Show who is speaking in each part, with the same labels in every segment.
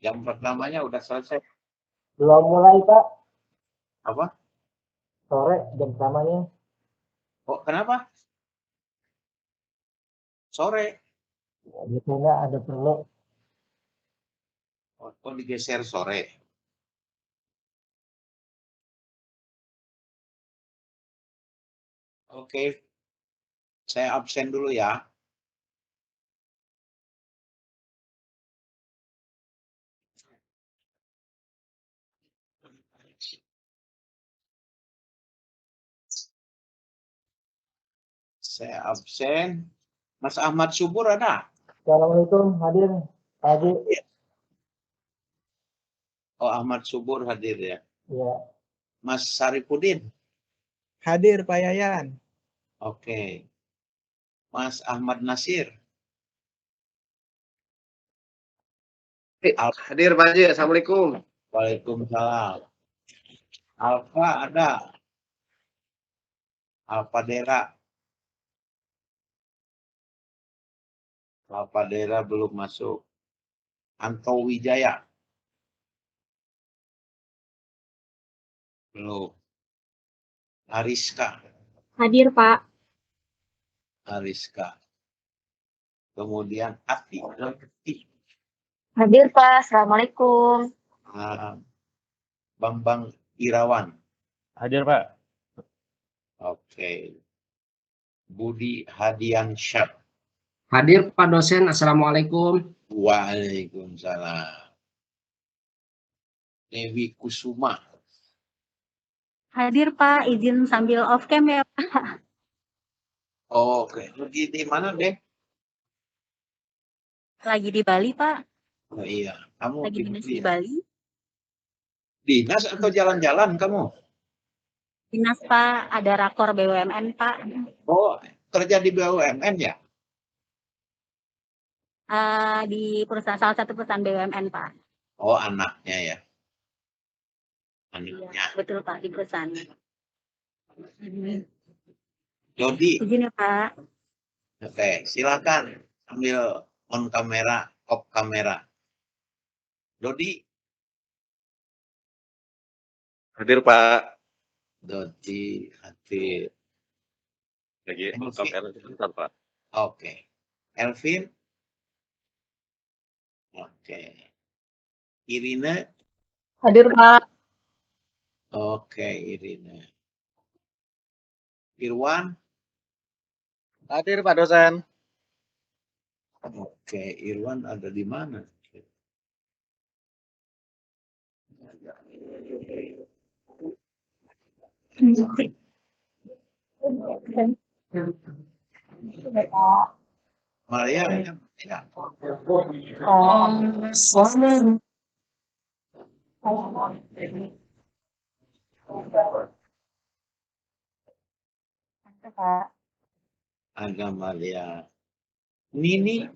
Speaker 1: Jam pertamanya udah selesai.
Speaker 2: Belum mulai, Pak.
Speaker 1: Apa?
Speaker 2: Sore jam pertamanya.
Speaker 1: Oh, kenapa? Sore.
Speaker 2: Ya, biasanya ada perlu.
Speaker 1: Oh, digeser sore. Oke, saya absen dulu ya. Saya absen. Mas Ahmad Subur ada?
Speaker 2: Assalamualaikum, hadir. Pagi.
Speaker 1: Oh, Ahmad Subur hadir ya.
Speaker 2: Ya.
Speaker 1: Mas Saripudin.
Speaker 3: Hadir Pak Yayan.
Speaker 1: Oke. Mas Ahmad Nasir.
Speaker 4: Hadir Pak Haji, Assalamualaikum.
Speaker 1: Waalaikumsalam. Alfa ada. Alfa Dera. Alfa Dera belum masuk. Anto Wijaya. Belum. Ariska.
Speaker 5: Hadir, Pak.
Speaker 1: Ariska. Kemudian Ati.
Speaker 5: Hadir, Pak. Assalamualaikum.
Speaker 1: Bambang Irawan.
Speaker 6: Hadir, Pak.
Speaker 1: Oke. Budi Hadiansyah.
Speaker 4: Hadir Pak dosen, Assalamualaikum.
Speaker 1: Waalaikumsalam. Dewi Kusuma.
Speaker 5: Hadir, Pak. Izin sambil off cam ya, Pak.
Speaker 1: Oke. Lagi di mana, Deh?
Speaker 5: Lagi di Bali, Pak.
Speaker 1: Oh iya. Kamu
Speaker 5: Lagi dinas di Bali.
Speaker 1: Dinas atau jalan-jalan kamu?
Speaker 5: Dinas, Pak. Ada rakor BUMN, Pak.
Speaker 1: Oh, kerja di BUMN ya?
Speaker 5: Di perusahaan, salah satu perusahaan BUMN, Pak.
Speaker 1: Oh, anaknya ya.
Speaker 5: Iya,
Speaker 1: Anaknya.
Speaker 5: betul, Pak. Di perusahaan.
Speaker 1: Dodi.
Speaker 5: Izin ya, Pak.
Speaker 1: Oke, silakan ambil on kamera, off kamera. Dodi.
Speaker 4: Hadir Pak.
Speaker 1: Dodi hadir.
Speaker 4: Lagi kamera sebentar Pak.
Speaker 1: Oke. Elvin. Oke. Irina.
Speaker 5: Hadir, Pak.
Speaker 1: Oke, Irina. Irwan.
Speaker 6: Hadir, Pak dosen.
Speaker 1: Oke, Irwan ada di mana? Maria ya.
Speaker 5: Pak.
Speaker 1: Ada Maria. Nini.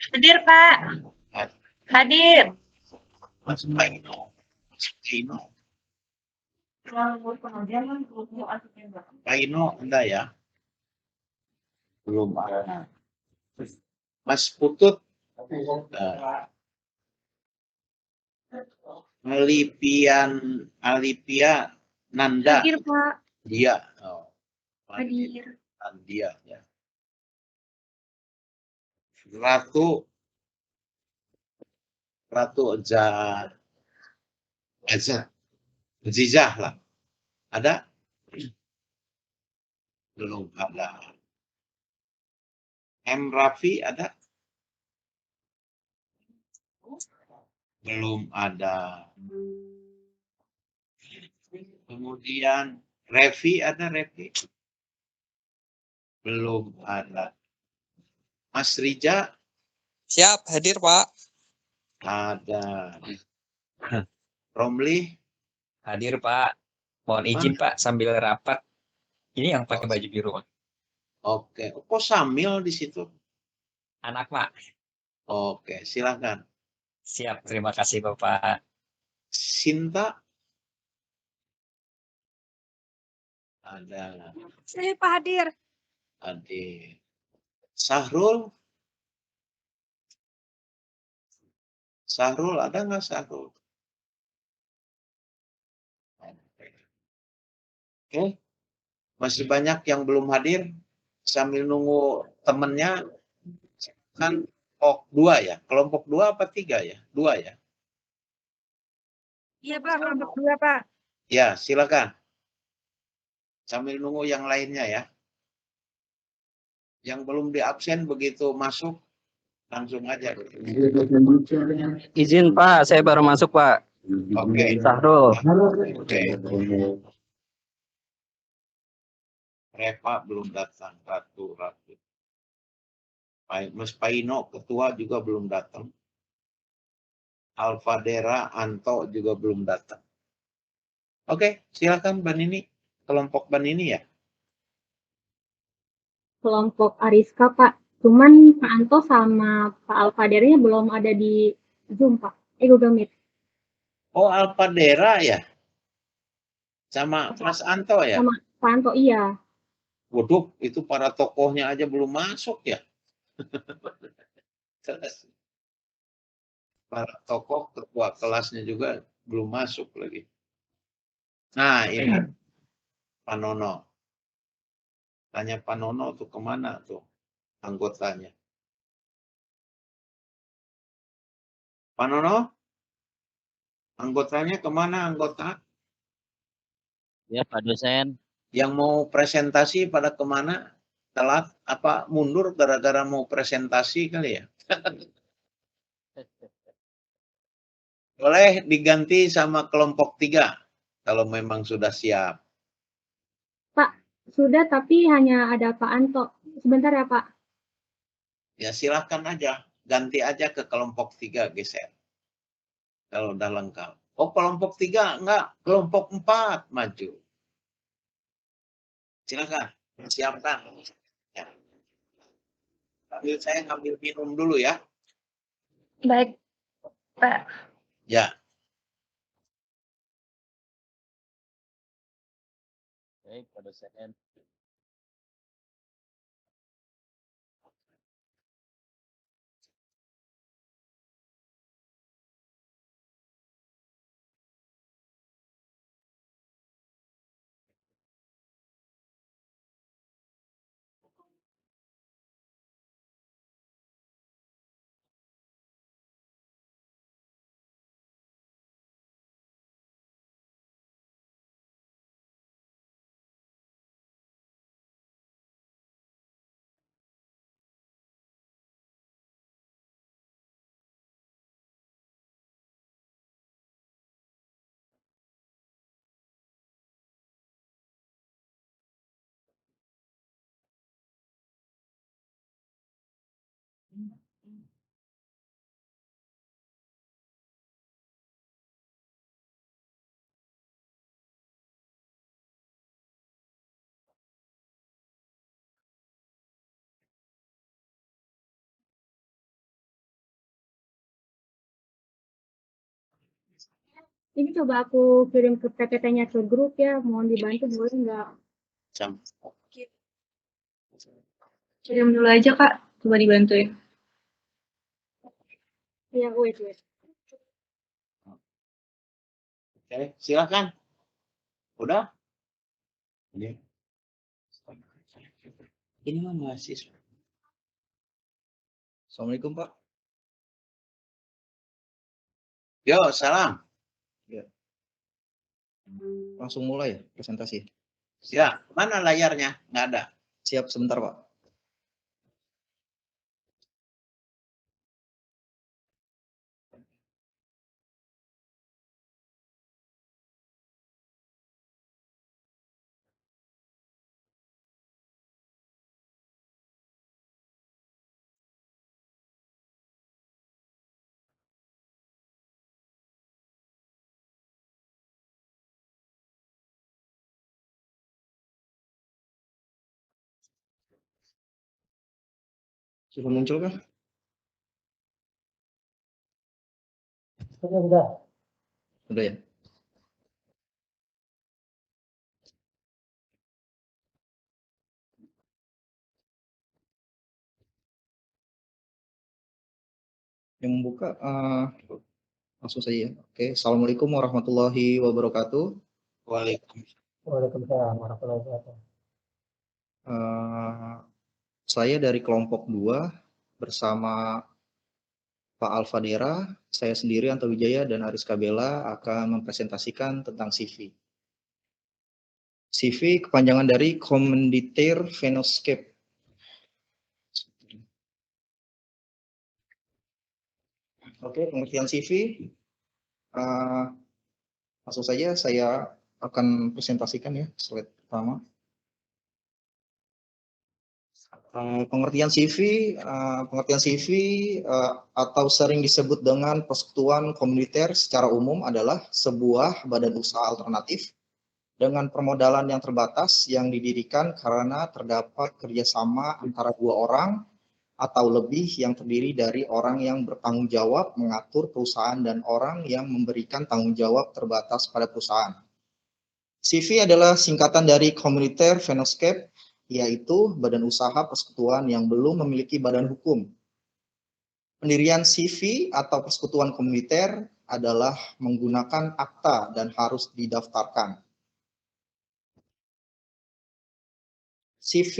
Speaker 5: Hadir, Pak. Hadir.
Speaker 1: Mas Paino. Mas Paino. Paino ada ya? Belum ada. Mas Putut. Alipia Nanda.
Speaker 5: Hadir, Pak.
Speaker 1: Dia. Oh.
Speaker 5: Hadir.
Speaker 1: Dia ya. Ratu Zizah lah. Ada? Belum ada. M. Raffi ada? Belum ada. Kemudian Revi ada Revi? Belum ada. Mas Rija?
Speaker 3: Siap, hadir Pak.
Speaker 1: Ada. Romli?
Speaker 7: Hadir Pak. Mohon izin Pak sambil rapat. Ini yang pakai baju biru.
Speaker 1: Oke. Kok Samil di situ?
Speaker 7: Anak Pak.
Speaker 1: Oke, silakan.
Speaker 7: Siap, terima kasih Bapak.
Speaker 1: Sinta? Ada.
Speaker 5: Saya Pak hadir.
Speaker 1: Hadir. Sahrul? Sahrul ada nggak Sahrul? Oke, masih banyak yang belum hadir. Sambil nunggu temennya, kan dua ya. Kelompok 2 apa 3 ya? 2 ya.
Speaker 5: Iya Pak, kelompok 2 Pak.
Speaker 1: Ya, silakan. Sambil nunggu yang lainnya ya. Yang belum diabsen begitu masuk, langsung aja.
Speaker 7: Izin Pak, saya baru masuk Pak.
Speaker 1: Oke.
Speaker 7: Sahrul.
Speaker 1: Oke. Reva belum datang. Ratu. Mas Paino, ketua juga belum datang. Alfadera, Anto juga belum datang. Oke, silakan Mbak Nini. Kelompok Mbak Nini ya.
Speaker 5: Kelompok Ariska Pak. Cuman Pak Anto sama Pak Alfadernya belum ada di Zoom Pak. Google Meet.
Speaker 1: Oh, Alfadera ya. Sama Mas Anto ya.
Speaker 5: Sama Pak Anto iya.
Speaker 1: Waduh, itu para tokohnya aja belum masuk ya. Para tokoh ketua kelasnya juga belum masuk lagi. Nah, ini Pak Nono. Tanya Pak Nono tuh kemana tuh anggotanya. Pak Nono, anggotanya kemana anggota?
Speaker 6: Ya, Pak dosen.
Speaker 1: Yang mau presentasi pada kemana? Telat apa mundur gara-gara mau presentasi kali ya? Boleh diganti sama kelompok 3 kalau memang sudah siap.
Speaker 5: Pak, sudah tapi hanya ada Pak Anto. Sebentar ya Pak.
Speaker 1: Ya silahkan aja, ganti aja ke kelompok 3 geser. Kalau udah lengkap. Oh kelompok 3 enggak, kelompok 4 maju. Silakan, siapkan. Ya. Saya ngambil minum dulu ya.
Speaker 5: Baik, Pak.
Speaker 1: Ya.
Speaker 6: Baik, Pak dosen.
Speaker 5: Ini coba aku kirim ke PPT-nya ke grup ya. Mohon dibantu boleh nggak?
Speaker 1: Jam.
Speaker 5: Kirim dulu aja Kak. Coba dibantuin. Iya, wait.
Speaker 1: Oke, silakan. Udah? Ini mah mahasiswa.
Speaker 3: Assalamualaikum Pak.
Speaker 1: Yo, salam.
Speaker 3: Langsung mulai ya presentasi.
Speaker 1: Ya, mana layarnya? Nggak ada.
Speaker 3: Siap sebentar Pak. Sudah muncul kan?
Speaker 2: Sudah.
Speaker 3: Udah ya. Yang membuka langsung saja ya. Oke, Assalamualaikum warahmatullahi wabarakatuh.
Speaker 2: Waalaikumsalam warahmatullahi wabarakatuh.
Speaker 3: Saya dari kelompok 2 bersama Pak Alfadera, saya sendiri Anto Wijaya dan Aris Kabela akan mempresentasikan tentang CV. CV kepanjangan dari Commandeer Phenoscape. Oke, pengertian CV. Langsung saja saya akan presentasikan ya slide pertama. Pengertian CV atau sering disebut dengan persekutuan komunitas secara umum adalah sebuah badan usaha alternatif dengan permodalan yang terbatas yang didirikan karena terdapat kerjasama antara 2 orang atau lebih yang terdiri dari orang yang bertanggung jawab mengatur perusahaan dan orang yang memberikan tanggung jawab terbatas pada perusahaan. CV adalah singkatan dari Commandeer Phenoscape, yaitu badan usaha persekutuan yang belum memiliki badan hukum. Pendirian CV atau persekutuan komuniter adalah menggunakan akta dan harus didaftarkan. CV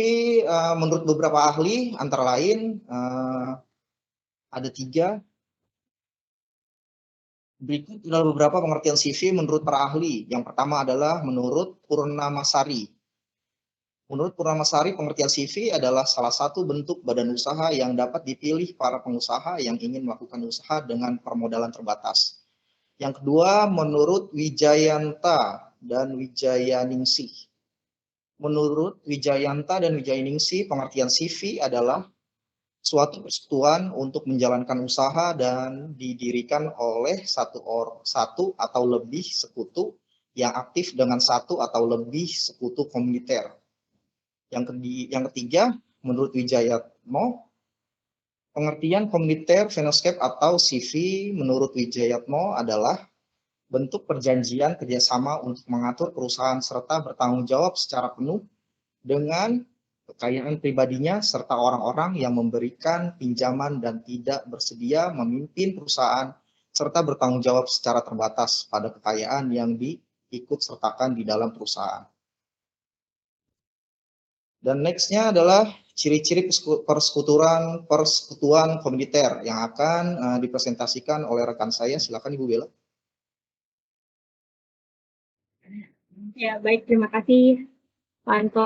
Speaker 3: menurut beberapa ahli, antara lain ada 3. Berikut adalah beberapa pengertian CV menurut para ahli. Yang pertama adalah menurut Purnamasari. Menurut Purnamasari, pengertian CV adalah salah satu bentuk badan usaha yang dapat dipilih para pengusaha yang ingin melakukan usaha dengan permodalan terbatas. Yang kedua, menurut Wijayanta dan Wijayaningsih. Menurut Wijayanta dan Wijayaningsih, pengertian CV adalah suatu persekutuan untuk menjalankan usaha dan didirikan oleh satu atau lebih sekutu yang aktif dengan satu atau lebih sekutu komuniter. Yang ketiga, menurut Wijayatmo, pengertian Commandeer Phenoscape atau CV menurut Wijayatmo adalah bentuk perjanjian kerjasama untuk mengatur perusahaan serta bertanggung jawab secara penuh dengan kekayaan pribadinya serta orang-orang yang memberikan pinjaman dan tidak bersedia memimpin perusahaan serta bertanggung jawab secara terbatas pada kekayaan yang diikut sertakan di dalam perusahaan. Dan nextnya adalah ciri-ciri persekutuan komuniter yang akan dipresentasikan oleh rekan saya. Silakan Ibu Bella.
Speaker 5: Ya, baik. Terima kasih, Pak Anto.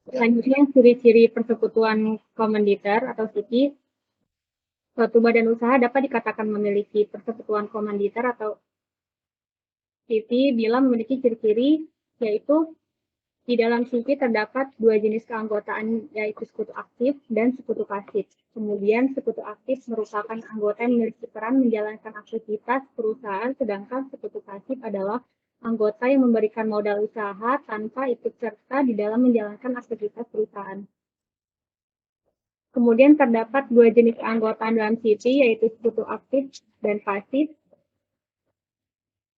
Speaker 5: Selanjutnya, ciri-ciri persekutuan komanditar atau CV. Suatu badan usaha dapat dikatakan memiliki persekutuan komanditar atau CV bila memiliki ciri-ciri, yaitu di dalam CV terdapat 2 jenis keanggotaan, yaitu sekutu aktif dan sekutu pasif. Kemudian sekutu aktif merupakan anggota yang memiliki peran menjalankan aktivitas perusahaan, sedangkan sekutu pasif adalah anggota yang memberikan modal usaha tanpa ikut serta di dalam menjalankan aktivitas perusahaan. Kemudian terdapat 2 jenis keanggotaan dalam CV, yaitu sekutu aktif dan pasif.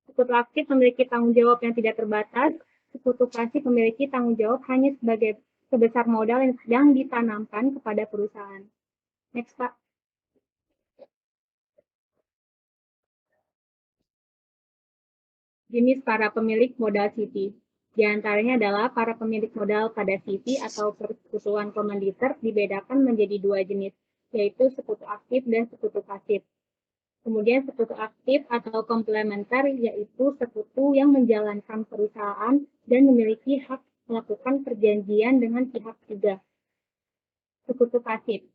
Speaker 5: Sekutu aktif memiliki tanggung jawab yang tidak terbatas. Sekutu pasif memiliki tanggung jawab hanya sebagai sebesar modal yang sedang ditanamkan kepada perusahaan. Next, Pak. Jenis para pemilik modal CV. Di antaranya adalah para pemilik modal pada CV atau persekutuan komanditar dibedakan menjadi 2 jenis, yaitu sekutu aktif dan sekutu pasif. Kemudian sekutu aktif atau komplementer, yaitu sekutu yang menjalankan perusahaan dan memiliki hak melakukan perjanjian dengan pihak ketiga. Sekutu pasif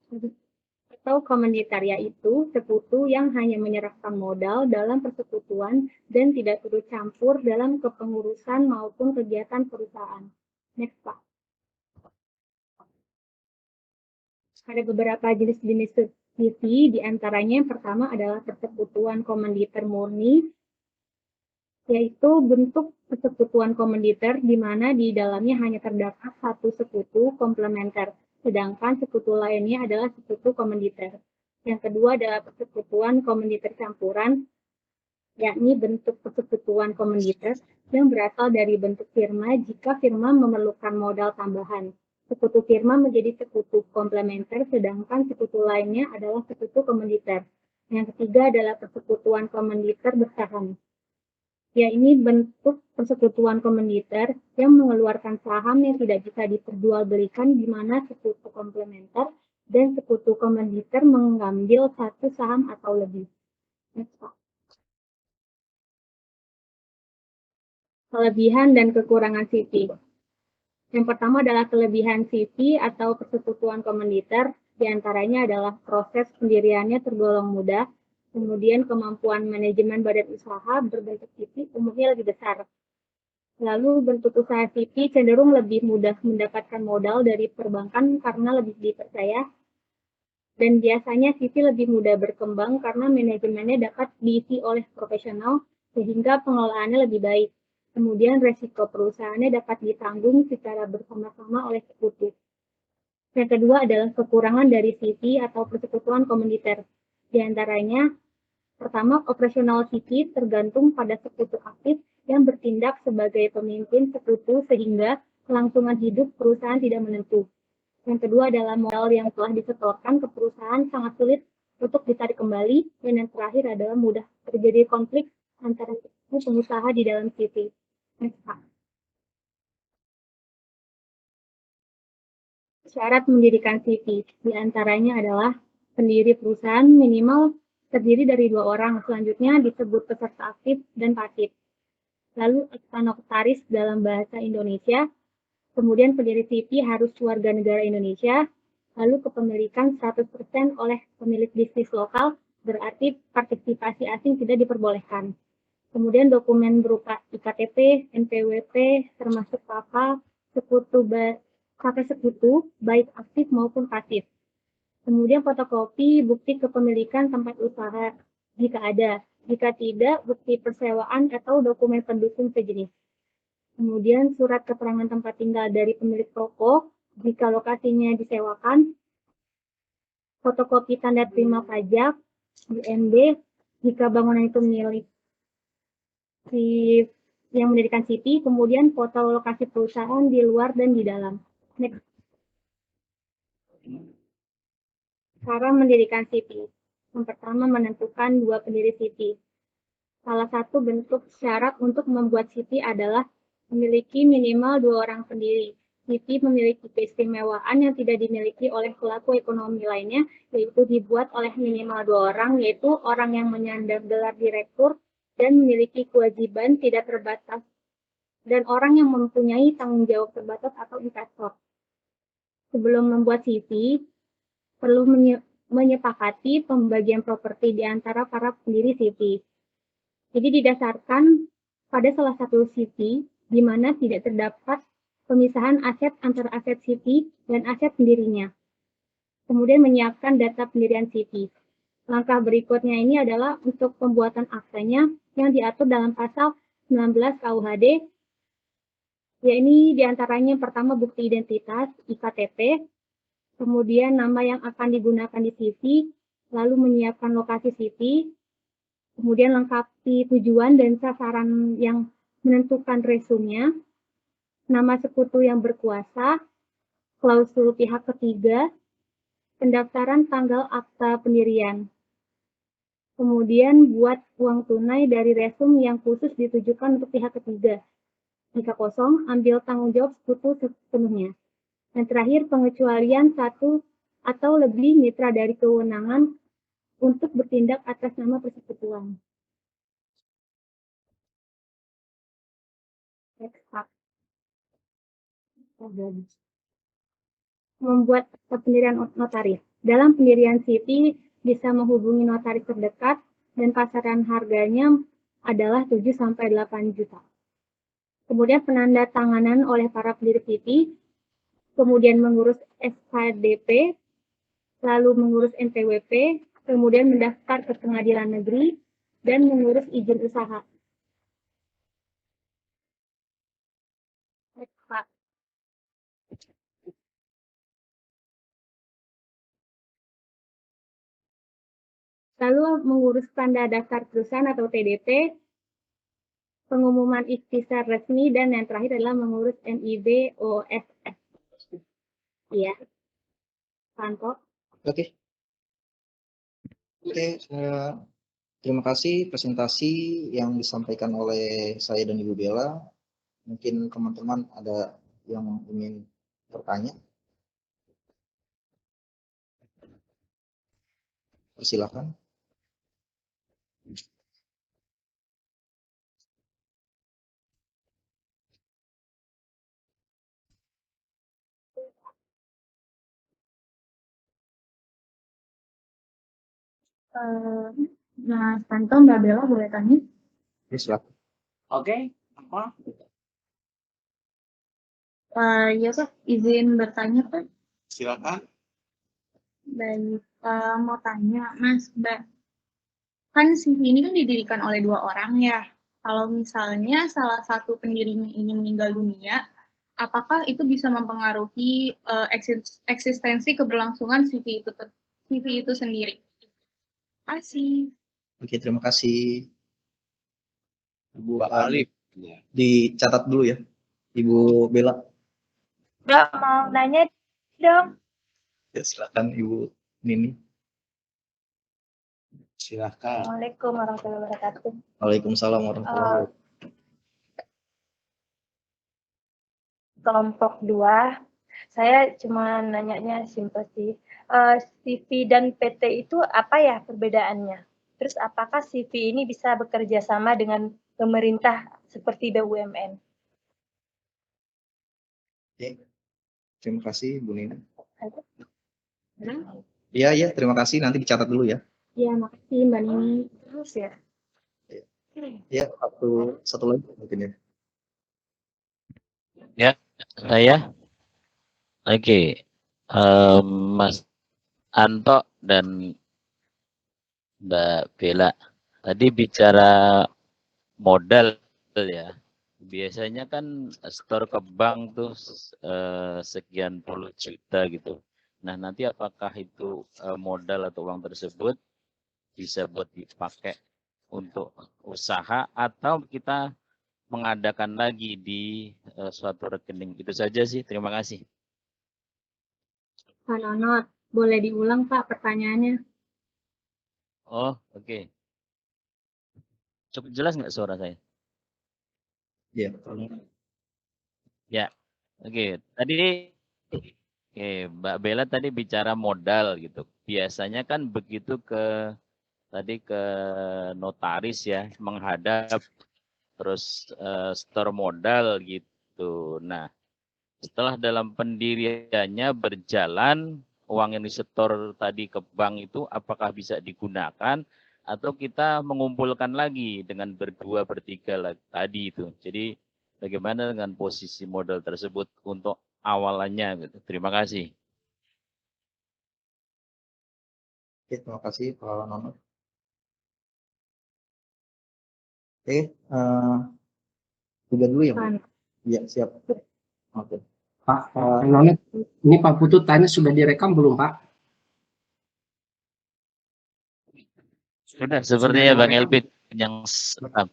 Speaker 5: atau komanditar, yaitu sekutu yang hanya menyerahkan modal dalam persekutuan dan tidak turut campur dalam kepengurusan maupun kegiatan perusahaan. Next, Pak. Ada beberapa jenis-jenis CV, di antaranya yang pertama adalah persekutuan komanditar murni, yaitu bentuk persekutuan komanditar di mana di dalamnya hanya terdapat satu sekutu komplementer, sedangkan sekutu lainnya adalah sekutu komanditar. Yang kedua adalah persekutuan komanditar campuran, yakni bentuk persekutuan komanditar yang berasal dari bentuk firma jika firma memerlukan modal tambahan. Sekutu firma menjadi sekutu komplementer, sedangkan sekutu lainnya adalah sekutu komanditar. Yang ketiga adalah persekutuan komanditer bersaham. Ya, ini bentuk persekutuan komanditer yang mengeluarkan saham yang tidak bisa diperjualbelikan di mana sekutu komplementer dan sekutu komanditer mengambil satu saham atau lebih. Next, Pak. Kelebihan dan kekurangan CV. Yang pertama adalah kelebihan CV atau persekutuan komanditer, diantaranya adalah proses pendiriannya tergolong mudah, kemudian kemampuan manajemen badan usaha berbentuk CV umumnya lebih besar. Lalu bentuk usaha CV cenderung lebih mudah mendapatkan modal dari perbankan karena lebih dipercaya. Dan biasanya CV lebih mudah berkembang karena manajemennya dapat diisi oleh profesional sehingga pengelolaannya lebih baik. Kemudian resiko perusahaannya dapat ditanggung secara bersama-sama oleh sekutu. Yang kedua adalah kekurangan dari CV atau persekutuan komanditer. Di antaranya, pertama, operasional CV tergantung pada sekutu aktif yang bertindak sebagai pemimpin sekutu sehingga kelangsungan hidup perusahaan tidak menentu. Yang kedua adalah modal yang telah disetorkan ke perusahaan sangat sulit untuk ditarik kembali. Dan yang terakhir adalah mudah terjadi konflik antara pengusaha di dalam CV. Syarat mendirikan CV diantaranya adalah pendiri perusahaan minimal terdiri dari 2 orang, selanjutnya disebut peserta aktif dan pasif. Lalu akta notaris dalam bahasa Indonesia, kemudian pendiri CV harus warga negara Indonesia, lalu kepemilikan 100% oleh pemilik bisnis lokal, berarti partisipasi asing tidak diperbolehkan. Kemudian dokumen berupa IKTP, NPWP, termasuk KK, sekutu, baik aktif maupun pasif. Kemudian fotokopi bukti kepemilikan tempat usaha jika ada. Jika tidak, bukti persewaan atau dokumen pendukung sejenis. Kemudian surat keterangan tempat tinggal dari pemilik toko jika lokasinya disewakan. Fotokopi tanda terima pajak, BNB, jika bangunan itu milik yang mendirikan CV, kemudian foto lokasi perusahaan di luar dan di dalam. Next. Cara mendirikan CV. Yang pertama, menentukan 2 pendiri CV. Salah satu bentuk syarat untuk membuat CV adalah memiliki minimal 2 orang pendiri. CV memiliki keistimewaan yang tidak dimiliki oleh pelaku ekonomi lainnya, yaitu dibuat oleh minimal 2 orang, yaitu orang yang menyandang gelar direktur dan memiliki kewajiban tidak terbatas, dan orang yang mempunyai tanggung jawab terbatas atau investor. Sebelum membuat CV, perlu menyepakati pembagian properti di antara para pendiri CV. Jadi didasarkan pada salah satu CV, di mana tidak terdapat pemisahan aset antara aset CV dan aset pendirinya. Kemudian menyiapkan data pendirian CV. Langkah berikutnya ini adalah untuk pembuatan aktanya yang diatur dalam pasal 19 KUHD. Ya, ini diantaranya yang pertama bukti identitas, IKTP, kemudian nama yang akan digunakan di CV, lalu menyiapkan lokasi CV, kemudian lengkapi tujuan dan sasaran yang menentukan resume-nya, nama sekutu yang berkuasa, klausul pihak ketiga, pendaftaran tanggal akta pendirian. Kemudian buat uang tunai dari resume yang khusus ditujukan untuk pihak ketiga. Jika kosong, ambil tanggung jawab sekutu sepenuhnya. Dan terakhir, pengecualian 1 atau lebih mitra dari kewenangan untuk bertindak atas nama persekutuan. Membuat pendirian notaris. Dalam pendirian CV bisa menghubungi notaris terdekat dan pasaran harganya adalah 7-8 juta. Kemudian penandatanganan oleh para pendiri CV, kemudian mengurus SKDP, lalu mengurus NPWP, kemudian mendaftar ke pengadilan negeri, dan mengurus izin usaha. Pak. Lalu mengurus tanda daftar perusahaan atau TDP, pengumuman ikhtisar resmi, dan yang terakhir adalah mengurus NIB OSS. Iya. Panto.
Speaker 3: Oke. Oke, terima kasih presentasi yang disampaikan oleh saya dan Ibu Bella. Mungkin teman-teman ada yang ingin bertanya. Persilakan.
Speaker 5: Mas Tanto, Mbak Bella boleh tanya?
Speaker 3: Silakan.
Speaker 1: Oke, apa?
Speaker 5: Ya Pak, izin bertanya Pak.
Speaker 1: Silakan.
Speaker 5: Baik, mau tanya Mas, Mbak. Kan CV ini kan didirikan oleh 2 orang ya. Kalau misalnya salah satu pendirinya ini meninggal dunia, apakah itu bisa mempengaruhi eksistensi keberlangsungan CV itu sendiri? Terima kasih.
Speaker 3: Oke, terima kasih. Ibu
Speaker 1: Pak Alif. Ya.
Speaker 3: dicatat dulu ya, Ibu Bella.
Speaker 8: Mbak mau nanya dong.
Speaker 3: Ya, silakan Ibu Nini.
Speaker 1: Silakan.
Speaker 8: Assalamualaikum warahmatullahi wabarakatuh.
Speaker 3: Waalaikumsalam warahmatullahi wabarakatuh.
Speaker 8: Kelompok 2, saya cuma nanyanya simpel sih. CV dan PT itu apa ya perbedaannya? Terus apakah CV ini bisa bekerja sama dengan pemerintah seperti BUMN?
Speaker 3: Oke. Terima kasih Bu Nini.
Speaker 5: Nah,
Speaker 3: Iya, terima kasih. Nanti dicatat dulu ya.
Speaker 5: ya, makasih Mbak Nini.
Speaker 8: Terus ya.
Speaker 3: Ya, satu lagi mungkin ya.
Speaker 6: Ya, saya. Oke. Mas Anto dan Mbak Bella tadi bicara modal ya. Biasanya kan store ke bank tuh sekian puluh juta gitu. Nah, nanti apakah itu modal atau uang tersebut bisa buat dipakai untuk usaha atau kita mengadakan lagi di suatu rekening? Itu saja sih. Terima kasih.
Speaker 5: Pak Nonot, boleh diulang Pak pertanyaannya?
Speaker 6: Oh, oke. Cukup jelas nggak suara saya?
Speaker 3: Iya.
Speaker 6: Ya, oke. Tadi Mbak Bella tadi bicara modal gitu. Biasanya kan begitu tadi ke notaris ya, menghadap terus store modal gitu. Nah, setelah dalam pendiriannya berjalan, uang yang disetor tadi ke bank itu apakah bisa digunakan atau kita mengumpulkan lagi dengan berdua bertiga tadi itu. Jadi bagaimana dengan posisi modal tersebut untuk awalannya gitu. Terima kasih.
Speaker 3: Oke, terima kasih Pak Nono. Oke, tiga dulu ya, Bu? Iya, siap. Oke.
Speaker 4: Pak Nonet, ini Pak Putu tanya sudah direkam belum Pak?
Speaker 6: Sudah, sepertinya Bang Elvin yang rekam.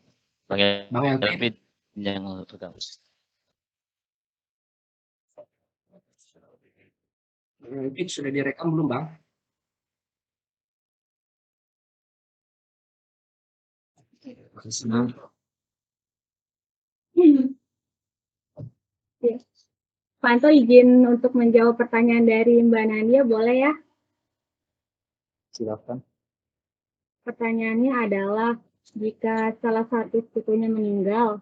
Speaker 6: Bang
Speaker 4: Elvin
Speaker 6: yang rekam.
Speaker 4: Elvin sudah direkam belum Bang?
Speaker 5: Pak Anto izin untuk menjawab pertanyaan dari Mbak Nadia, boleh ya?
Speaker 3: Silakan.
Speaker 5: Pertanyaannya adalah, jika salah satu sekutunya meninggal,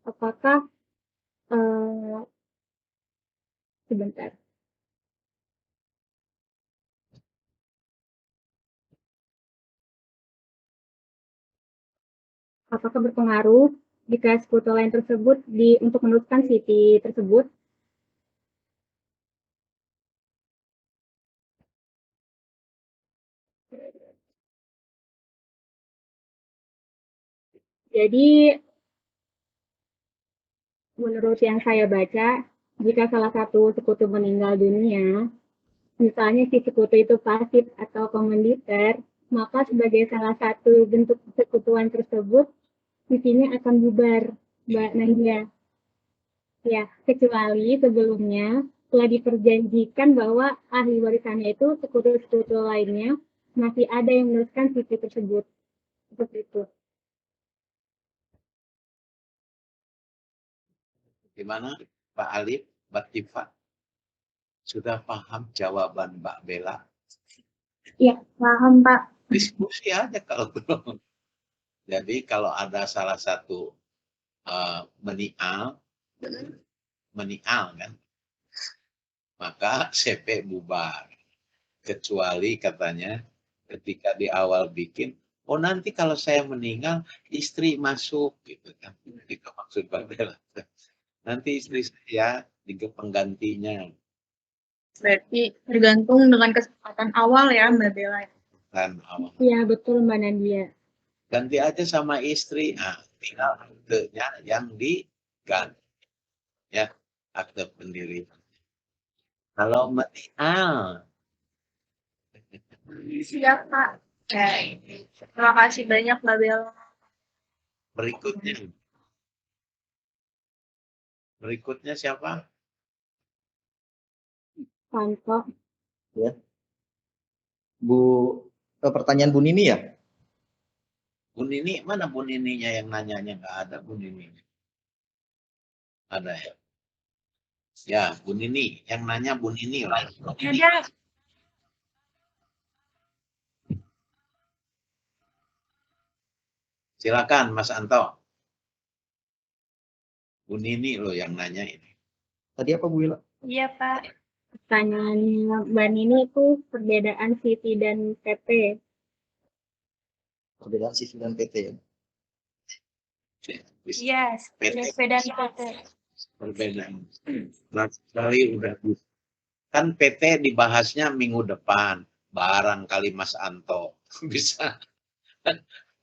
Speaker 5: apakah sebentar. Apakah berpengaruh jika sekutu lain tersebut untuk meneruskan CV tersebut? Jadi, menurut yang saya baca, jika salah satu sekutu meninggal dunia, misalnya si sekutu itu pasif atau komanditer, maka sebagai salah satu bentuk persekutuan tersebut, di sini akan bubar, Mbak Nadia. Ya, kecuali sebelumnya telah diperjanjikan bahwa ahli warisannya itu sekutu-sekutu lainnya masih ada yang meneruskan CV tersebut. Seperti itu.
Speaker 1: Gimana Pak Alif, Mbak Tifa? Sudah paham jawaban Mbak Bella?
Speaker 5: Iya, paham Pak.
Speaker 1: Diskusi aja kalau belum. Jadi kalau ada salah satu menial kan, maka CP bubar. Kecuali katanya ketika di awal bikin, oh nanti kalau saya meninggal istri masuk gitu kan. Itu maksud Mbak Bella. Nanti istri saya penggantinya.
Speaker 9: Berarti tergantung dengan kesempatan awal ya Mbak Bella.
Speaker 1: Kan awal.
Speaker 5: Iya, betul Mbak Nadia.
Speaker 1: Ganti aja sama istri, tinggal aktenya yang diganti. Ya, akte pendirian. Kalau menial,
Speaker 9: Siap Pak. Terima kasih banyak Mbak Bella.
Speaker 1: berikutnya siapa?
Speaker 5: Panto.
Speaker 3: Ya. Pertanyaan Bu Nini ya?
Speaker 1: Bu Nini, mana Bu Nininya yang nanyanya? Nggak ada Bu Nini. Ada ya? Ya, Bu Nini. Yang nanya Bu Nini lah.
Speaker 9: Ada.
Speaker 1: Silakan Mas Anto. Bu Nini loh yang nanya ini.
Speaker 3: Tadi apa Bu Wila?
Speaker 8: Iya Pak.
Speaker 5: Pertanyaan Mbak Nini itu perbedaan CV dan PT.
Speaker 3: Perbedaan CV dan PT ya?
Speaker 8: Iya, CV dan PT.
Speaker 1: Perbedaan. Sekali udah kan PT dibahasnya minggu depan. Barangkali Mas Anto bisa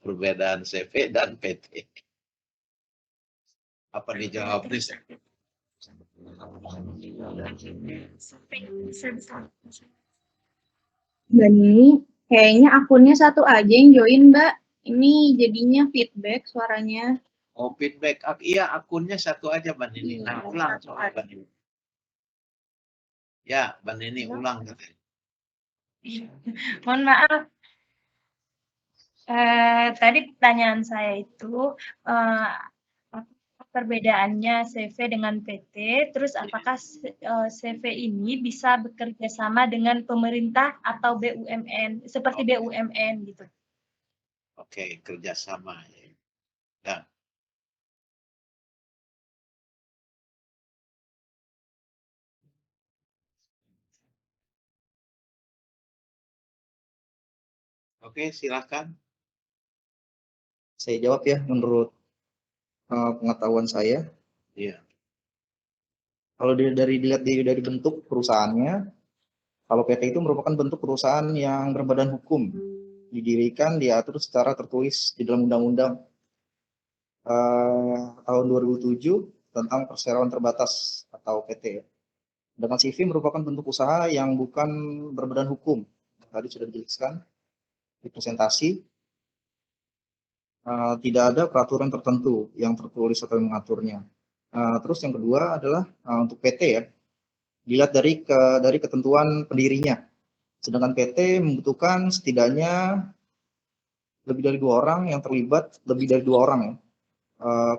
Speaker 1: perbedaan CV dan PT. Apa dijawab nih?
Speaker 9: Mbak Nini, kayaknya akunnya satu aja yang join Mbak. Ini jadinya feedback suaranya.
Speaker 1: Oh, feedback. Iya, akunnya satu aja, Mbak Nini. Nah, ulang. Mbak Nini. Ya, Mbak Nini, ulang.
Speaker 8: Mohon maaf. Tadi pertanyaan saya itu perbedaannya CV dengan PT, terus apakah CV ini bisa bekerja sama dengan pemerintah atau BUMN, seperti BUMN gitu?
Speaker 1: Oke, kerjasama. Ya. Oke, silakan.
Speaker 3: Saya jawab ya menurut pengetahuan saya.
Speaker 1: Iya.
Speaker 3: Kalau dilihat dari bentuk perusahaannya, kalau PT itu merupakan bentuk perusahaan yang berbadan hukum, didirikan, diatur secara tertulis di dalam Undang-Undang tahun 2007 tentang perseroan terbatas atau PT. Dengan CV merupakan bentuk usaha yang bukan berbadan hukum. Tadi sudah dijelaskan di presentasi. Tidak ada peraturan tertentu yang tertulis atau mengaturnya. Terus yang kedua adalah untuk PT ya, dilihat dari ketentuan pendirinya. Sedangkan PT membutuhkan setidaknya lebih dari 2 orang yang terlibat, lebih dari 2 orang ya.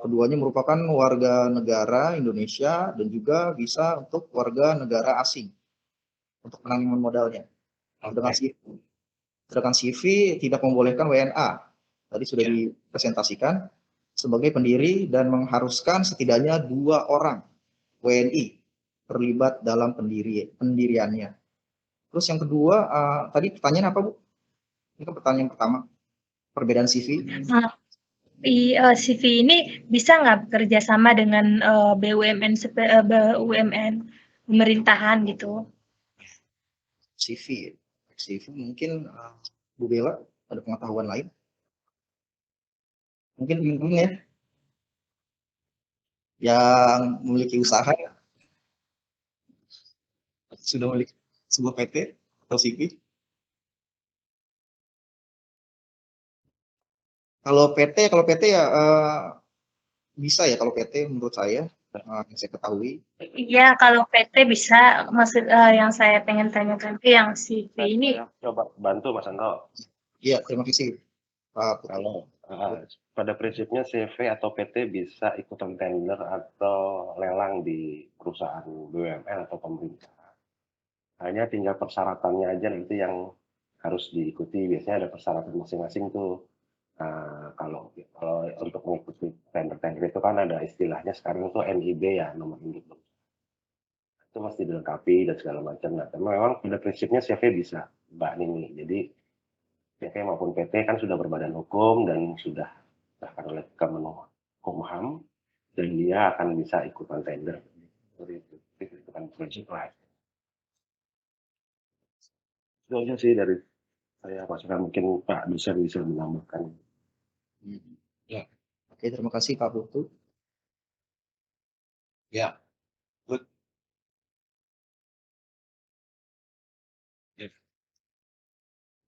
Speaker 3: Keduanya merupakan warga negara Indonesia dan juga bisa untuk warga negara asing untuk penanaman modalnya. Sedangkan CV tidak membolehkan WNA. Tadi sudah dipresentasikan sebagai pendiri dan mengharuskan setidaknya 2 orang WNI terlibat dalam pendiriannya. Terus yang kedua, tadi pertanyaan apa Bu? Ini kan pertanyaan pertama, perbedaan CV.
Speaker 8: CV ini bisa nggak bekerja sama dengan BUMN pemerintahan gitu?
Speaker 3: CV mungkin Bu Bella ada pengetahuan lain? Mungkin teman-teman ya yang memiliki usaha sudah memiliki sebuah PT atau CV. Kalau PT ya bisa ya kalau PT menurut saya yang saya ketahui.
Speaker 8: Iya, kalau PT bisa, maksud yang saya pengen tanyakan ke yang CV ini.
Speaker 10: Saya coba bantu Mas Anto.
Speaker 3: Iya, terima kasih Pak Putra.
Speaker 10: Kalau pada prinsipnya CV atau PT bisa ikutan tender atau lelang di perusahaan BUMN atau pemerintah. Hanya tinggal persyaratannya aja nanti yang harus diikuti. Biasanya ada persyaratan masing-masing tuh. Nah, kalau untuk mengikuti tender-tender itu kan ada istilahnya sekarang itu NIB ya, nomor induk. Itu mesti dilengkapi dan segala macam. Nah, memang pada prinsipnya CV bisa, Mbak Nini. Jadi CV maupun PT kan sudah berbadan hukum dan sudah bahkan oleh Kemenkumham dan dia akan bisa ikutan tender. Itu kan prinsip lah. Itu aja sih dari saya, masukan mungkin Pak bisa menambahkan.
Speaker 1: Ya,
Speaker 3: Oke, terima kasih Pak Putu.
Speaker 1: ya, good.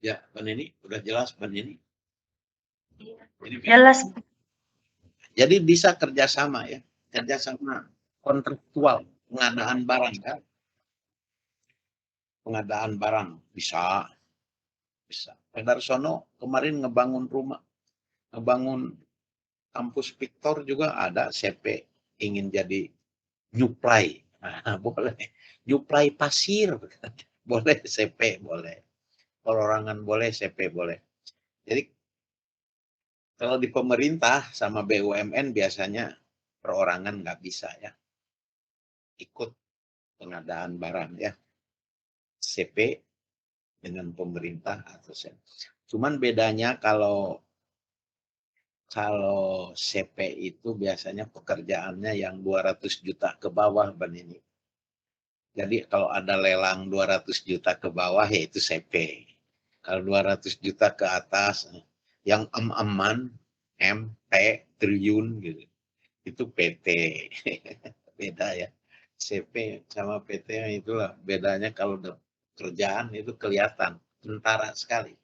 Speaker 1: Ya, Mbak Nini, udah jelas Mbak Nini.
Speaker 8: Jelas.
Speaker 1: Jadi bisa kerjasama ya, kerjasama kontraktual pengadaan barang kan, pengadaan barang bisa. Pak Darsono kemarin ngebangun rumah, ngebangun kampus Victor juga ada CP ingin jadi nyuplai, boleh nyuplai pasir, boleh CP boleh, perorangan boleh CP boleh. Jadi kalau di pemerintah sama BUMN biasanya perorangan nggak bisa ya ikut pengadaan barang ya, CP dengan pemerintah atau CP. Cuman bedanya kalau CP itu biasanya pekerjaannya yang 200 juta ke bawah, Ban ini. Jadi kalau ada lelang 200 juta ke bawah ya itu CP. Kalau 200 juta ke atas yang aman, MT, triliun gitu. Itu PT. Beda ya. CP sama PT itulah bedanya. Kalau kerjaan itu kelihatan kentara sekali.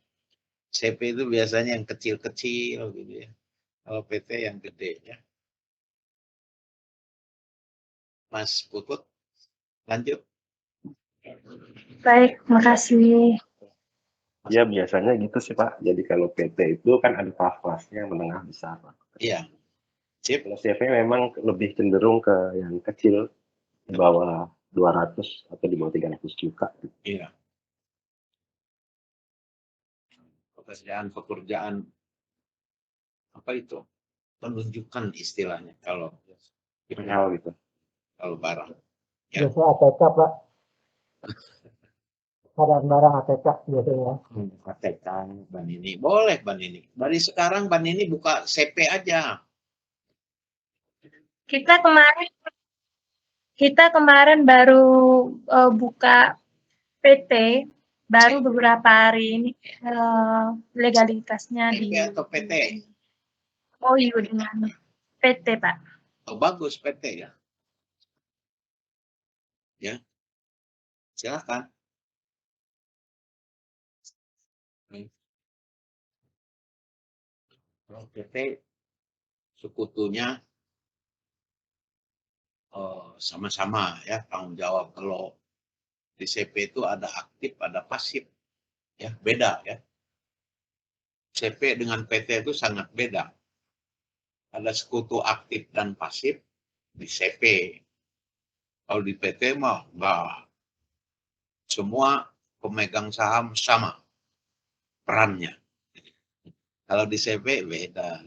Speaker 1: CP itu biasanya yang kecil-kecil gitu ya. Kalau PT yang gede ya. Mas Putut, lanjut.
Speaker 8: Baik, makasih.
Speaker 10: Ya biasanya gitu sih Pak. Jadi kalau PT itu kan ada kelas-kelasnya menengah besar.
Speaker 1: Iya.
Speaker 10: Sip. Kalau CV memang lebih cenderung ke yang kecil, di bawah 200 atau di bawah 300 juta.
Speaker 1: Iya. Pekerjaan apa itu? Penunjukan istilahnya kalau
Speaker 10: gitu.
Speaker 1: Kalau barang. Ya.
Speaker 2: Biasanya ATK, Pak. Ada barang ATK biasanya.
Speaker 1: ATK, Ban ini. Boleh, Ban ini. Dari sekarang Ban ini buka CP aja.
Speaker 8: Kita kemarin baru buka PT, baru beberapa hari ini legalitasnya
Speaker 1: CP atau PT?
Speaker 8: Oh iya, dengan PT, Pak.
Speaker 1: Oh, bagus PT ya. Ya. Silakan. Kalau PT sekutunya sama-sama ya tanggung jawab. Kalau di CP itu ada aktif, ada pasif. Ya, beda ya. CP dengan PT itu sangat beda. Ada sekutu aktif dan pasif di CP. Kalau di PT mah enggak. Semua pemegang saham sama perannya. Kalau di CP beda.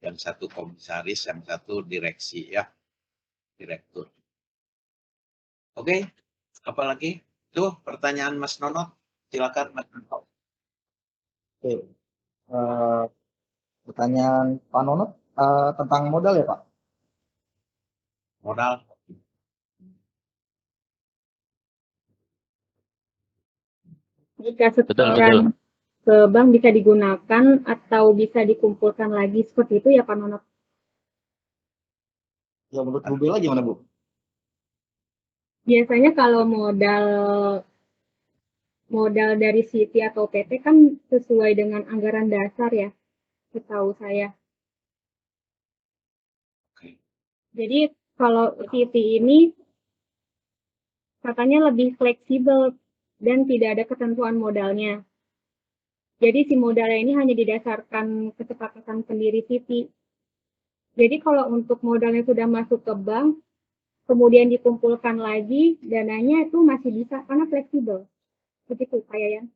Speaker 1: Yang satu komisaris, yang satu direksi ya. Direktur. Oke, apalagi? Tuh pertanyaan Mas Nonot. Silakan Mas Nonot.
Speaker 3: Oke. Pertanyaan Pak Nonot tentang modal ya Pak?
Speaker 1: Modal.
Speaker 5: Jika setoran ke bank bisa digunakan atau bisa dikumpulkan lagi seperti itu ya Pak Nonot?
Speaker 3: Ya menurut Bu Bella gimana Bu?
Speaker 5: Biasanya kalau modal dari Citi atau PT kan sesuai dengan anggaran dasar ya, setahu saya. Jadi kalau CV ini katanya lebih fleksibel dan tidak ada ketentuan modalnya. Jadi si modalnya ini hanya didasarkan kesepakatan pendiri CV. Jadi kalau untuk modalnya sudah masuk ke bank, kemudian dikumpulkan lagi, dananya itu masih bisa karena fleksibel. Begitu Pak Yayan.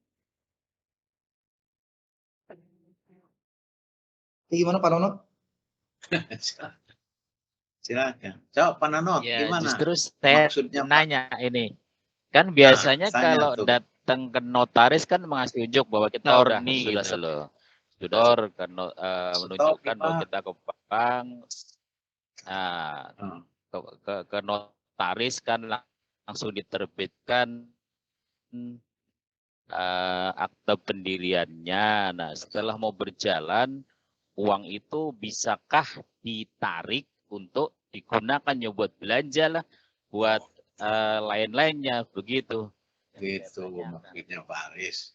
Speaker 3: Gimana Pak Nono?
Speaker 1: Silakan. Jawab Pak Nono,
Speaker 6: Ya,
Speaker 1: gimana?
Speaker 6: justru saya
Speaker 1: Maksudnya Pak?
Speaker 6: nanya ini. Kan biasanya
Speaker 1: tanya
Speaker 6: kalau
Speaker 1: tuh.
Speaker 6: datang ke notaris kan mengasih unjuk bahwa kita
Speaker 1: Setor
Speaker 6: udah
Speaker 1: nih,
Speaker 6: sudah
Speaker 1: gitu loh.
Speaker 6: setor menunjukkan
Speaker 1: nih,
Speaker 6: bahwa
Speaker 1: Pak.
Speaker 6: kita ke bank. Nah, ke notaris kan langsung diterbitkan akte pendiriannya. Nah, setelah mau berjalan, uang itu bisakah ditarik untuk digunakan ya buat belanja lah, buat lain-lainnya begitu.
Speaker 1: Gitu maksudnya Pak Aris.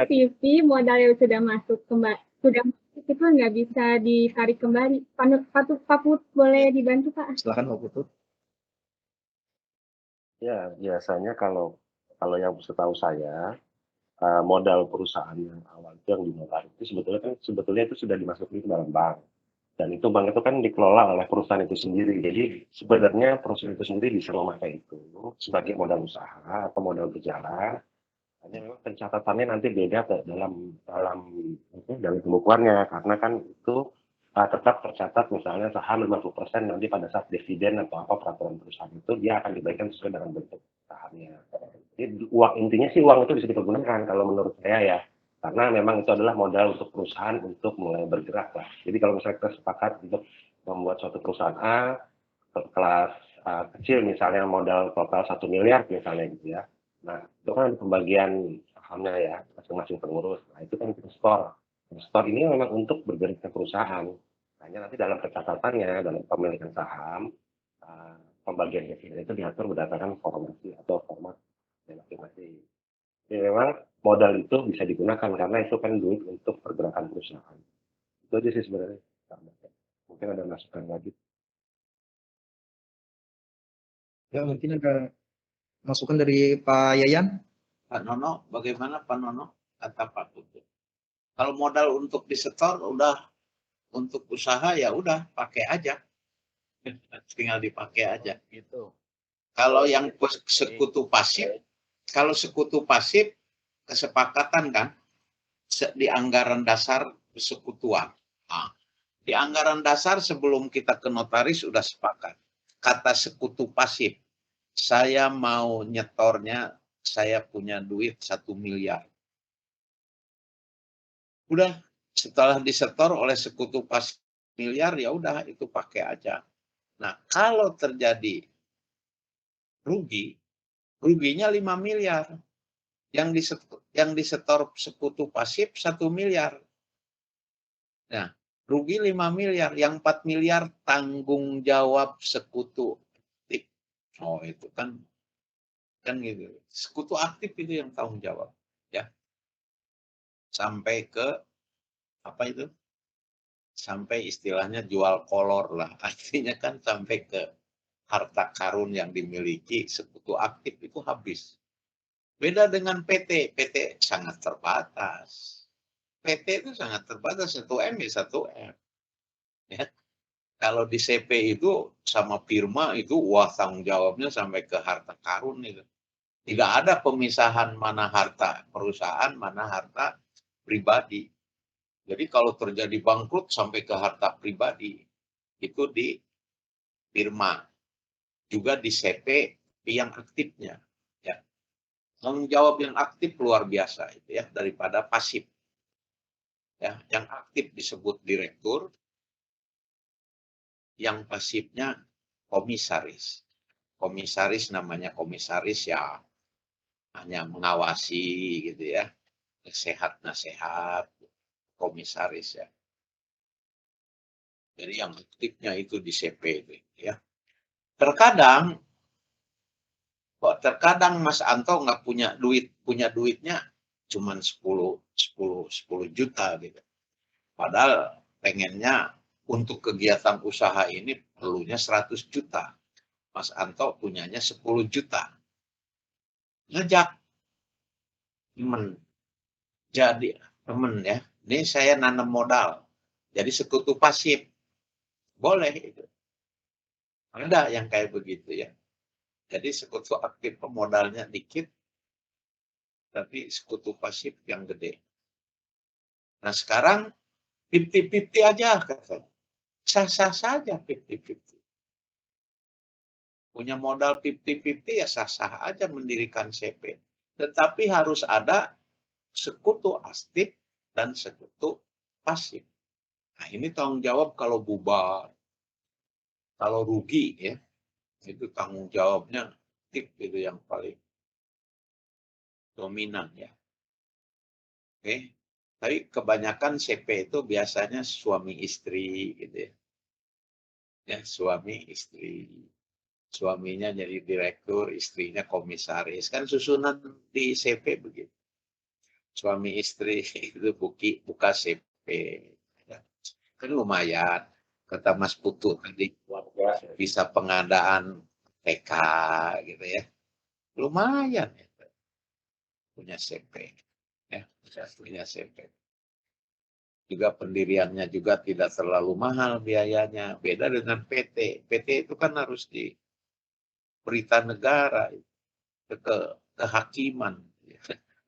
Speaker 5: CV modalnya sudah masuk kembali, sudah masuk itu nggak bisa ditarik kembali. Pak Put boleh dibantu Pak?
Speaker 3: Silakan Pak Putut.
Speaker 10: Ya, biasanya kalau yang setahu saya, modal perusahaan yang awal itu yang dimulai itu sebetulnya itu sudah dimasukin ke dalam bank. Dan itu bank itu kan dikelola oleh perusahaan itu sendiri. Jadi sebenarnya perusahaan itu sendiri bisa memakai itu sebagai modal usaha atau modal berjalan. Hanya memang pencatatannya nanti beda dalam pembukuannya, karena kan itu tetap tercatat misalnya saham 50% nanti pada saat dividen atau apa peraturan perusahaan itu dia akan diberikan sesuai dengan bentuk sahamnya. Jadi intinya sih uang itu bisa dipergunakan kalau menurut saya ya, karena memang itu adalah modal untuk perusahaan untuk mulai bergerak lah. Jadi kalau misalnya kita sepakat untuk membuat suatu perusahaan A kelas kecil misalnya modal total 1 miliar misalnya gitu ya. Nah, itu kan pembagian sahamnya ya, masing-masing pengurus. Nah, itu kan kita store. Store ini memang untuk bergerak ke perusahaan. Hanya nanti dalam pencatatannya, dalam pemilikan saham, pembagian dividen itu diatur berdasarkan formasi atau format masing-masing. Jadi memang modal itu bisa digunakan karena itu kan duit untuk pergerakan perusahaan. Itu aja sih sebenarnya. Mungkin ada masukan lagi.
Speaker 3: Ya, mungkin ada masukan dari Pak Yayan.
Speaker 1: Pak Nono, bagaimana Pak Nono? Kata Pak Putut. Kalau modal untuk disetor udah untuk usaha ya udah pakai aja. Tinggal dipakai aja.
Speaker 6: Gitu.
Speaker 1: Kalau yang sekutu pasif, kesepakatan kan di anggaran dasar persekutuan. Nah, di anggaran dasar sebelum kita ke notaris sudah sepakat. Kata sekutu pasif, saya mau nyetornya, saya punya duit 1 miliar. Udah, setelah disetor oleh sekutu pasif miliar, ya udah itu pakai aja. Nah, kalau terjadi ruginya 5 miliar. Yang disetor sekutu pasif 1 miliar. Nah, rugi 5 miliar, yang 4 miliar tanggung jawab sekutu aktif. Oh, itu kan gitu. Sekutu aktif itu yang tanggung jawab, ya. Sampai ke apa itu? Sampai istilahnya jual kolor lah. Artinya kan sampai ke harta karun yang dimiliki sekutu aktif itu habis. Beda dengan PT. PT sangat terbatas. PT itu sangat terbatas, 1M ya 1M. Ya. Kalau di CP itu sama firma itu wah tanggung jawabnya sampai ke harta karun itu. Tidak ada pemisahan mana harta perusahaan, mana harta pribadi. Jadi kalau terjadi bangkrut sampai ke harta pribadi, itu di firma. Juga di CP yang aktifnya. Ya. Tanggung jawab yang aktif luar biasa itu ya daripada pasif. Ya, yang aktif disebut direktur, yang pasifnya komisaris. Komisaris namanya komisaris ya hanya mengawasi gitu ya, nasihat komisaris ya. Jadi yang aktifnya itu di CP itu ya. Terkadang Mas Anto nggak punya duitnya cuman 10 juta gitu. Padahal pengennya untuk kegiatan usaha ini perlunya 100 juta. Mas Anto punyanya 10 juta. Ngajak temen. Jadi temen ya. Ini saya nanam modal. Jadi sekutu pasif. Boleh itu. Ada yang kayak begitu ya. Jadi sekutu aktif modalnya dikit. Tapi sekutu pasif yang gede. Nah sekarang 50-50 aja katanya. Sah-sah saja 50-50. Punya modal 50-50 ya sah-sah aja mendirikan CP. Tetapi harus ada sekutu aktif dan sekutu pasif. Nah ini tanggung jawab kalau bubar. Kalau rugi ya, itu tanggung jawabnya aktif itu yang paling dominan ya. Oke. Tapi kebanyakan CP itu biasanya suami istri gitu ya. Ya, suami istri. Suaminya jadi direktur, istrinya komisaris. Kan susunan di CP begitu. Suami istri itu buka CP. Ya. Kan lumayan. Kata Mas Putu tadi bisa pengadaan TK gitu ya. Lumayan ya. Punya CP. Ya, punya CP. Juga pendiriannya juga tidak terlalu mahal biayanya. Beda dengan PT. PT itu kan harus di berita negara ke kehakiman.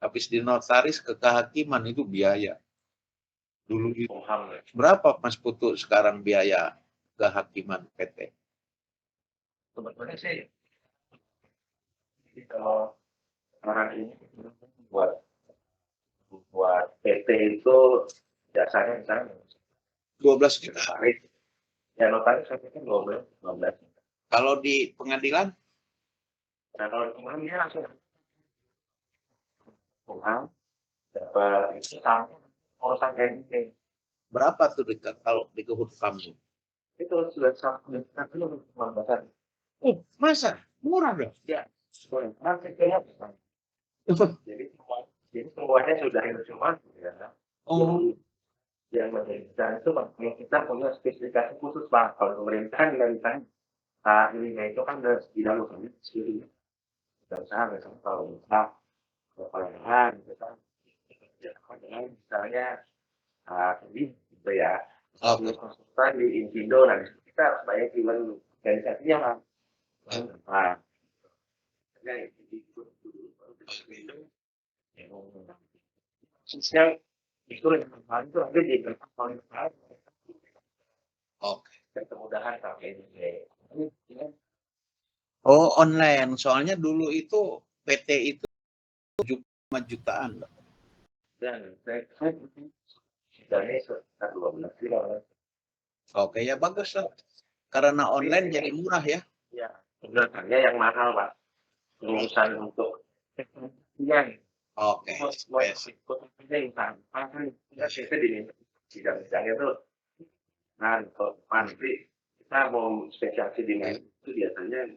Speaker 1: Habis di notaris ke kehakiman itu biaya. Dulu itu berapa Mas Putu sekarang biaya kehakiman PT?
Speaker 10: Sebetulnya sih, kalau sekarang ini buat PT itu jasanya misalnya
Speaker 1: 12 juta.
Speaker 10: notaris. Ya notaris saya pikir 12 juta.
Speaker 1: Kalau di pengadilan?
Speaker 10: Nah kalau kemarin dia langsung dapat itu sama urusan kayak gini.
Speaker 1: Berapa tuh kalau di Kehut kamu?
Speaker 10: Itu sudah sampai dulu besar.
Speaker 1: Masa? Murah dong?
Speaker 10: Ya, nanti kayaknya jadi semuanya sudah cuma ya.
Speaker 1: Oh,
Speaker 10: Yang menjadi itu kita punya spesifikasi khusus Pak. Kalau pemerintah misalnya ini itu kan udah bidang usaha sendiri. Dan usaha misalnya kalau usaha kepalahan gitu kan. Misalnya ini gitu ya.
Speaker 1: oke.
Speaker 10: Konsultan di Indo, nah kita harus bayar gimana organisasinya Pak. Nah, khususnya itu yang paling itu ada di tempat paling besar.
Speaker 1: Oke.
Speaker 10: Kemudahan sampai ini.
Speaker 1: Oh, online. Soalnya dulu itu PT itu 5 jutaan.
Speaker 10: Dan saya dari sekitar 12 juta.
Speaker 1: Oke, ya bagus lah. Karena online jadi murah ya.
Speaker 10: Ya, sebenarnya yang mahal Pak. Urusan untuk yang
Speaker 1: Oke.
Speaker 10: yang tanpa kan kita di bidang-bidangnya tuh. Nah, kalau nanti kita mau spesialisasi di mana itu biasanya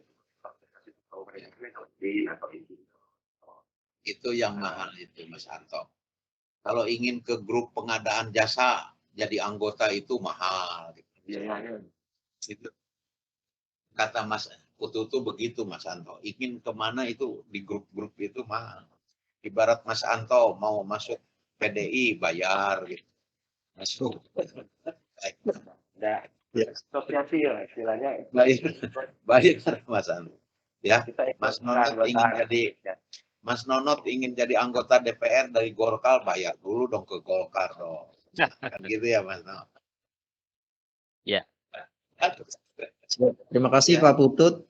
Speaker 1: Itu yang mahal itu Mas Anto. Kalau ingin ke grup pengadaan jasa jadi anggota itu mahal.
Speaker 10: biayanya.
Speaker 1: Itu kata Mas Putu itu begitu Mas Anto. Ingin kemana itu di grup-grup itu mahal. Ibarat Mas Anto mau masuk PDI bayar gitu. Masuk.
Speaker 10: Nah, asosiasi ya istilahnya.
Speaker 1: Bayar Mas Anto. Ya, Mas Nonot ingin jadi Mas Nonot ingin jadi anggota DPR dari Golkar, bayar dulu dong ke Golkar dong. Kan gitu ya Mas Nonot.
Speaker 6: Ya.
Speaker 3: Terima kasih
Speaker 1: Ya.
Speaker 3: Pak Putut.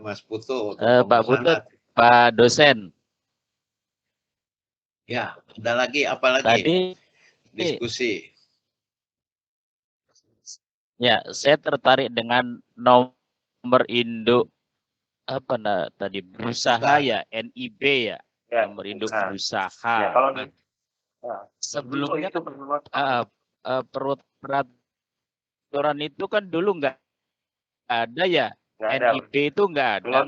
Speaker 1: Mas Putu.
Speaker 6: Pak Putut, Pak dosen.
Speaker 1: Ya, ada lagi apa lagi?
Speaker 6: Tadi
Speaker 1: Diskusi.
Speaker 6: ya, saya tertarik dengan nomor induk apa tadi berusaha ya, NIB ya, nomor induk berusaha.
Speaker 10: Ya, kalau
Speaker 6: sebelumnya peraturan itu kan dulu nggak ada ya, NIB itu nggak ada.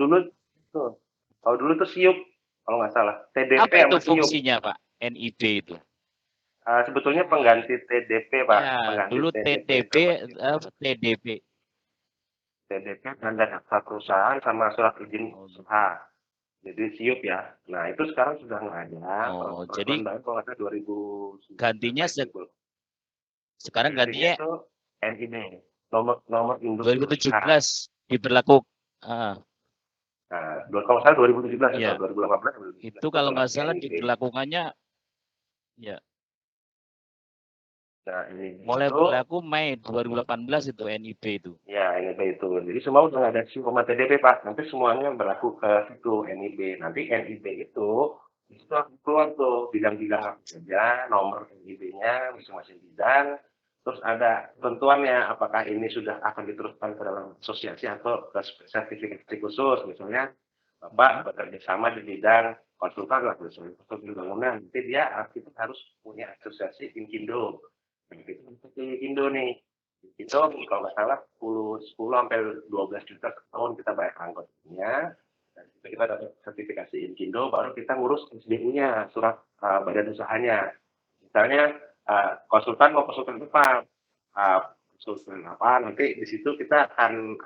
Speaker 10: Kalau dulu tuh SIUP kalau nggak salah. TDP
Speaker 6: Apa itu
Speaker 10: sama SIUP.
Speaker 6: fungsinya Pak, NIB itu?
Speaker 10: Sebetulnya pengganti TDP, Pak.
Speaker 6: Ya,
Speaker 10: Pengganti
Speaker 6: dulu
Speaker 10: TDP itu
Speaker 6: TDP.
Speaker 10: TDP tanda daftar perusahaan sama surat izin usaha. Jadi SIUP ya. Nah, itu sekarang sudah nggak ada.
Speaker 6: Oh,
Speaker 10: Peraturan
Speaker 6: jadi
Speaker 10: baru kalau nggak salah 2000
Speaker 6: gantinya sekarang
Speaker 10: gantinya
Speaker 6: gantinya
Speaker 10: itu NIB, nomor induk
Speaker 6: 2017 diberlakukan.
Speaker 10: Nah, kalau nggak salah 2017
Speaker 6: Ya,
Speaker 10: atau 2018.
Speaker 6: itu kalau nggak salah diberlakukannya ya
Speaker 10: Nah, ini
Speaker 6: mulai
Speaker 10: itu,
Speaker 6: berlaku Mei 2018 itu NIB itu.
Speaker 10: ya NIB itu. Jadi semua udah nggak ada SIUP sama TDP, Pak. Nanti semuanya berlaku ke situ NIB. Nanti NIB itu akan keluar tuh bidang-bidang apa saja, nomor NIB-nya masing-masing bidang. Terus ada ketentuannya apakah ini sudah akan diteruskan ke dalam asosiasi atau ke sertifikasi khusus. Misalnya Bapak bekerja sama di bidang konsultan lah, misalnya konsultan bangunan. Nanti kita harus punya asosiasi Inkindo. Indo nih, itu kalau nggak salah 10 sampai 12 juta per tahun kita bayar angkotnya, dan kita dapat sertifikasi Inkindo, baru kita ngurus SBU-nya, surat badan usahanya. Misalnya konsultan mau konsultan apa, konsultan apa, nanti di situ kita akan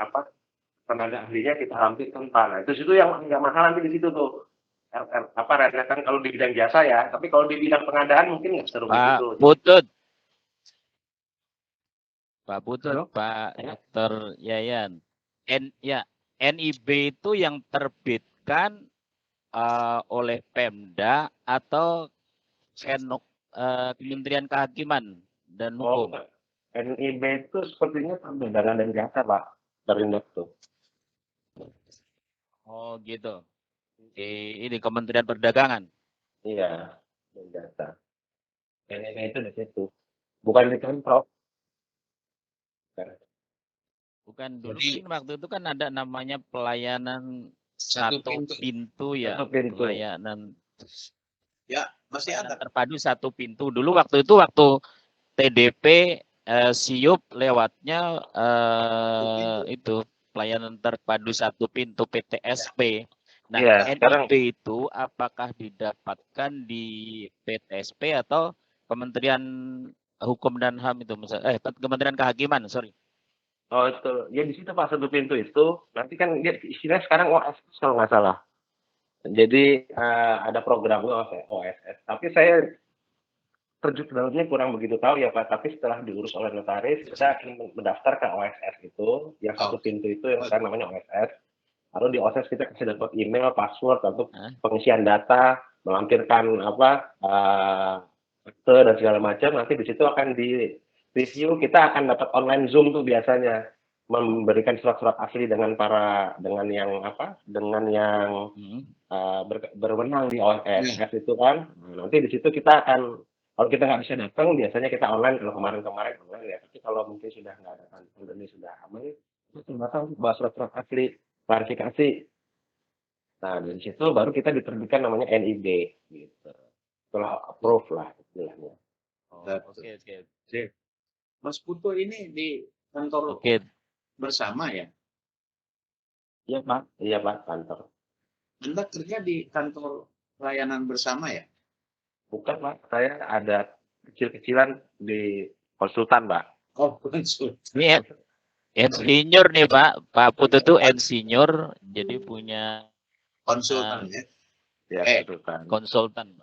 Speaker 10: tenaga ahlinya kita lampirkan Pak. Nah, itu situ yang nggak mahal nanti di situ tuh. Rentetan kalau di bidang jasa ya, tapi kalau di bidang pengadaan mungkin nggak seru gitu.
Speaker 6: Pak Putut, Pak Dr. Yayan. NIB itu yang terbitkan oleh Pemda atau Kementerian Kehakiman dan Hukum?
Speaker 10: NIB itu sepertinya perdagangan dan jasa, Pak. Terindek tuh.
Speaker 6: Oh gitu. Ini Kementerian Perdagangan.
Speaker 10: Iya, dan jasa. NIB itu di situ. Bukan di Pemprov.
Speaker 6: Bukan dulu waktu itu kan ada namanya pelayanan satu pintu ya. Pelayanan
Speaker 1: ya masih ada
Speaker 6: terpadu satu pintu. Dulu waktu itu TDP SIUP lewatnya itu pelayanan terpadu satu pintu PTSP. Nah, NIB itu apakah didapatkan di PTSP atau Kementerian Hukum dan HAM itu Kementerian Kehakiman, sorry.
Speaker 10: Oh itu, ya di situ Pak satu pintu itu. Nanti kan dia istilahnya sekarang OSS kalau nggak salah. Jadi ada programnya OSS. Tapi saya terjun ke dalamnya kurang begitu tahu ya Pak. Tapi setelah diurus oleh notaris, kita akan mendaftar ke OSS itu, yang satu pintu itu yang sekarang namanya OSS. Lalu di OSS kita kasih dapat email, password untuk pengisian data, melampirkan akte dan segala macam. Nanti di situ akan di review, kita akan dapat online Zoom tuh biasanya, memberikan surat-surat asli dengan yang berwenang di OSS itu kan. Nanti di situ kita akan, kalau kita nggak bisa datang, biasanya kita online. Kalau kemarin online ya. Tapi kalau mungkin sudah nggak ada pandemi, sudah aman, kita datang bawa surat-surat asli, klarifikasi. Nah dari situ baru kita diterbitkan namanya NIB gitu. Setelah approve lah istilahnya.
Speaker 6: Oke.
Speaker 1: Mas Putu ini di kantor bersama ya?
Speaker 10: Iya Pak, kantor.
Speaker 1: Anda kerja di kantor layanan bersama ya?
Speaker 10: Bukan Pak, saya ada kecil-kecilan di konsultan Pak.
Speaker 1: Oh konsultan.
Speaker 6: Ini insinyur nih Pak Putu itu insinyur, jadi punya
Speaker 1: konsultan
Speaker 10: ya.
Speaker 6: Konsultan.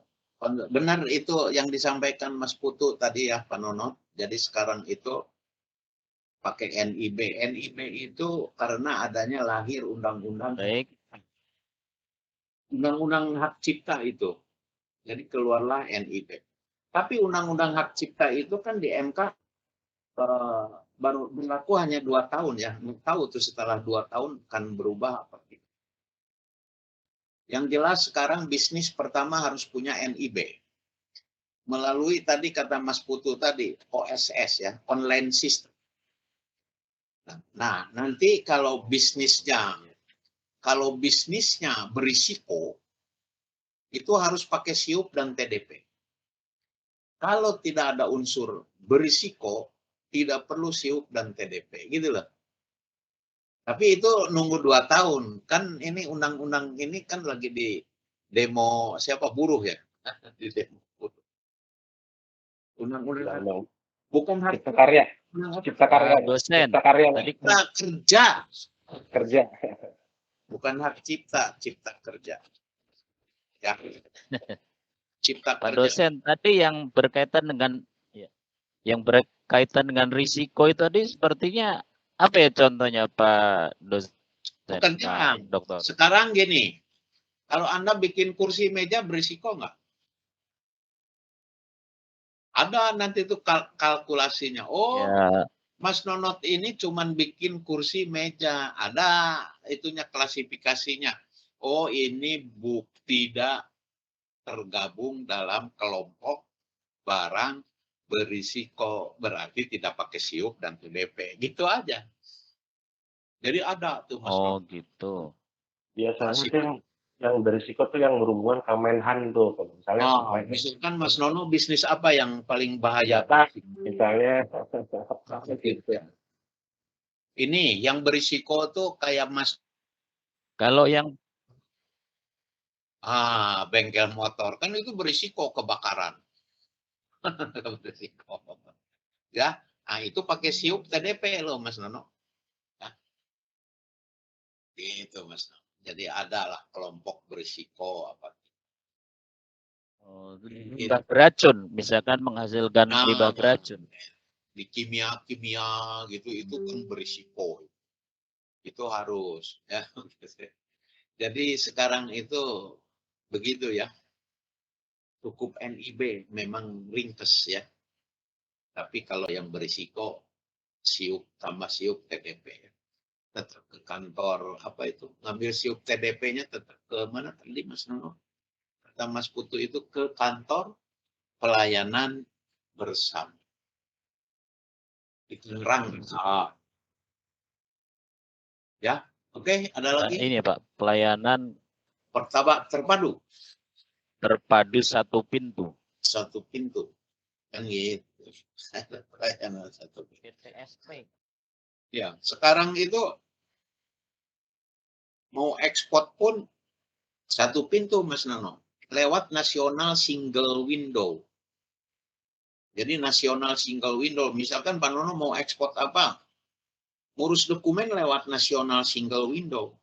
Speaker 1: Benar itu yang disampaikan Mas Putu tadi ya Pak Nono. Jadi sekarang itu pakai NIB. NIB itu karena adanya lahir undang-undang hak cipta itu. Jadi keluarlah NIB. Tapi undang-undang hak cipta itu kan di MK baru berlaku hanya 2 tahun ya. Tahu tuh setelah 2 tahun kan berubah apa gitu. Yang jelas sekarang bisnis pertama harus punya NIB. Melalui tadi kata Mas Putu tadi, OSS ya, online system. Nah, nanti kalau bisnisnya berisiko, itu harus pakai SIUP dan TDP. Kalau tidak ada unsur berisiko, tidak perlu SIUP dan TDP, gitu loh. Tapi itu nunggu 2 tahun. Kan ini undang-undang ini kan lagi di demo siapa buruh ya? Di demo buruh. Undang-undang bukan hak
Speaker 10: Cipta karya. Cipta karya.
Speaker 6: Dosen.
Speaker 10: Cipta karya.
Speaker 6: Tadi
Speaker 1: cipta kerja,
Speaker 10: Kerja.
Speaker 1: bukan hak cipta, cipta kerja. Ya. Cipta
Speaker 6: Pak
Speaker 1: kerja.
Speaker 6: dosen tadi yang berkaitan dengan risiko itu tadi sepertinya apa ya contohnya Pak dosen?
Speaker 1: Pekerjaan.
Speaker 6: Pak dokter.
Speaker 1: Sekarang gini, kalau Anda bikin kursi meja berisiko nggak? Ada nanti itu kalkulasinya. Oh,
Speaker 6: Ya,
Speaker 1: Mas Nonot ini cuman bikin kursi meja. Ada itunya klasifikasinya. Oh, ini tidak tergabung dalam kelompok barang berisiko. Berarti tidak pakai SIUP dan TDP. Gitu aja. Jadi ada tuh Mas
Speaker 6: oh
Speaker 1: Nonot.
Speaker 6: gitu.
Speaker 10: Biasanya sih yang berisiko tuh yang berhubungan ke Menhan tuh. Kalau misalnya
Speaker 1: Misalkan Mas Nono bisnis apa yang paling bahaya?
Speaker 10: data, misalnya.
Speaker 1: Ini yang berisiko tuh kayak Mas.
Speaker 6: Kalau yang
Speaker 1: bengkel motor kan itu berisiko kebakaran. Berisiko. Ya, itu pakai SIUP TDP loh Mas Nono. Ya. Gitu Mas Nono. Jadi adalah kelompok berisiko apa.
Speaker 6: limbah beracun, misalkan menghasilkan limbah beracun.
Speaker 1: Di kimia gitu itu kan berisiko. Itu harus ya. Jadi sekarang itu begitu ya. Cukup NIB memang ringkes ya. Tapi kalau yang berisiko SIUP tambah SIUP TDP. Tetap ke kantor apa itu ngambil SIUP TDP-nya tetap ke mana tadi Mas Nono? Kata Mas Putu itu ke kantor pelayanan bersama di Tangerang. Ya, oke. Ada lagi?
Speaker 6: Ini Pak, pelayanan
Speaker 1: terpadu
Speaker 6: satu pintu.
Speaker 1: Satu pintu kan gitu. Pelayanan satu pintu. Ya, sekarang itu mau ekspor pun satu pintu Mas Nano, lewat nasional single window. Jadi nasional single window, misalkan Pak Nono mau ekspor apa, ngurus dokumen lewat nasional single window.